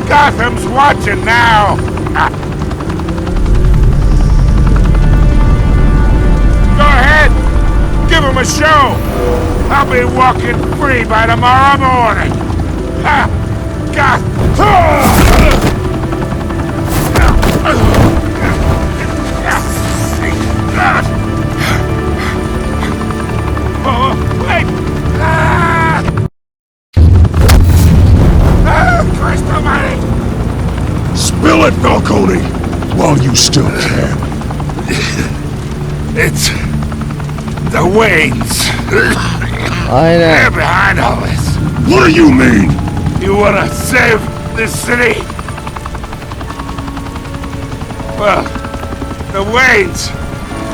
Gotham's watching now. Go ahead. Give him a show. I'll be walking free by tomorrow morning. Ha! God! Oh, wait! Christ almighty! Spill it, Falcone! While you still can. It's... the Waynes. They're behind all this. What do you mean? You wanna save this city? Well, the Waynes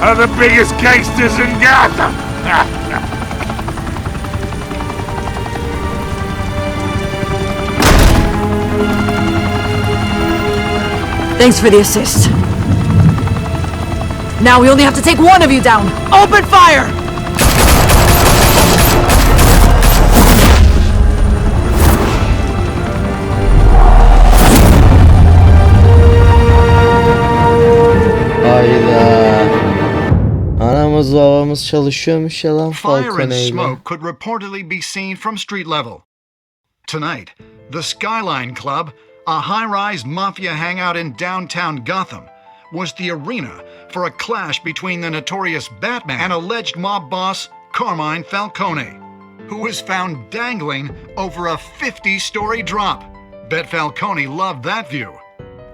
are the biggest gangsters in Gotham. Thanks for the assist. Now we only have to take one of you down. Open fire! Hayda. Anamız babamız çalışıyormuş ya lan Fire and Falcone'yle. smoke could reportedly be seen from street level. Tonight, the Skyline Club, a high-rise mafia hangout in downtown Gotham, was the arena for a clash between the notorious Batman and alleged mob boss Carmine Falcone, who was found dangling over a 50-story drop. Bet Falcone loved that view.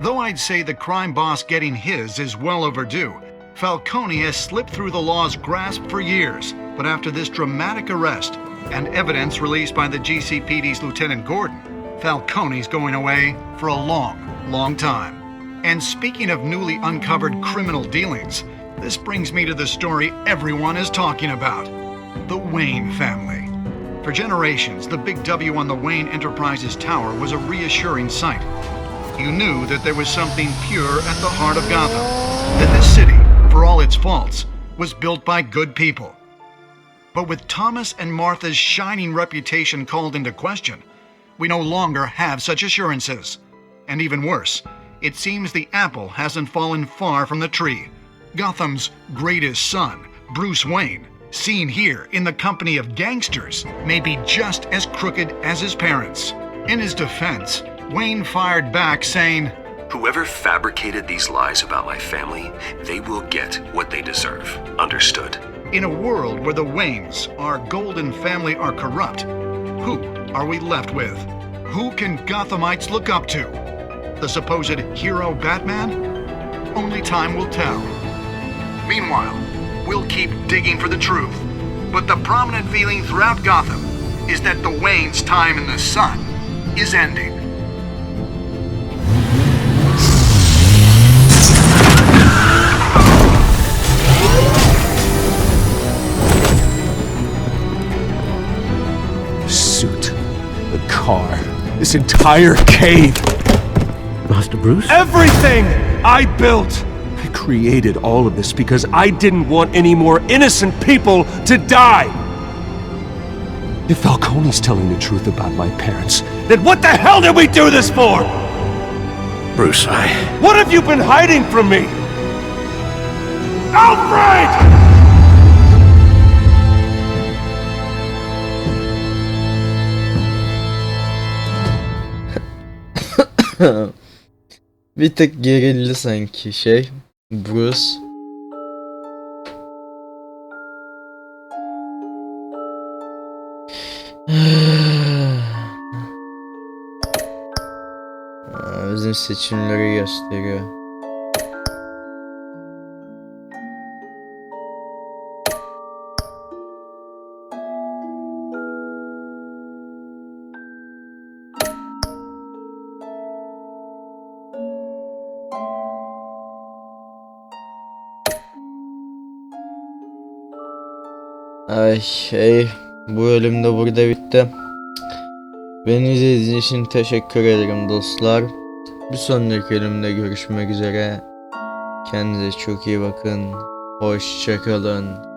Though I'd say the crime boss getting his is well overdue, Falcone has slipped through the law's grasp for years. But after this dramatic arrest and evidence released by the GCPD's Lieutenant Gordon, Falcone's going away for a long, long time. And speaking of newly uncovered criminal dealings, this brings me to the story everyone is talking about. The Wayne family. For generations, the big W on the Wayne Enterprises Tower was a reassuring sight. You knew that there was something pure at the heart of Gotham. That this city, for all its faults, was built by good people. But with Thomas and Martha's shining reputation called into question, we no longer have such assurances. And even worse, it seems the apple hasn't fallen far from the tree. Gotham's greatest son, Bruce Wayne, seen here in the company of gangsters, may be just as crooked as his parents. In his defense, Wayne fired back saying, "Whoever fabricated these lies about my family, they will get what they deserve. Understood?" In a world where the Waynes, our golden family, are corrupt, who are we left with? Who can Gothamites look up to? The supposed hero Batman? Only time will tell. Meanwhile, we'll keep digging for the truth. But the prominent feeling throughout Gotham is that the Waynes' time in the sun is ending. The suit, the car, this entire cave. Master Bruce? Everything I built! I created all of this because I didn't want any more innocent people to die! If Falcone's telling the truth about my parents, then what the hell did we do this for? Bruce, What have you been hiding from me? Alfred! Bir tık gerildi sanki Bruce. Bizim seçimleri gösteriyor. Bu bölüm de burada bitti. Beni izlediğiniz için teşekkür ederim dostlar. Bir sonraki bölümde görüşmek üzere. Kendinize çok iyi bakın. Hoşça kalın.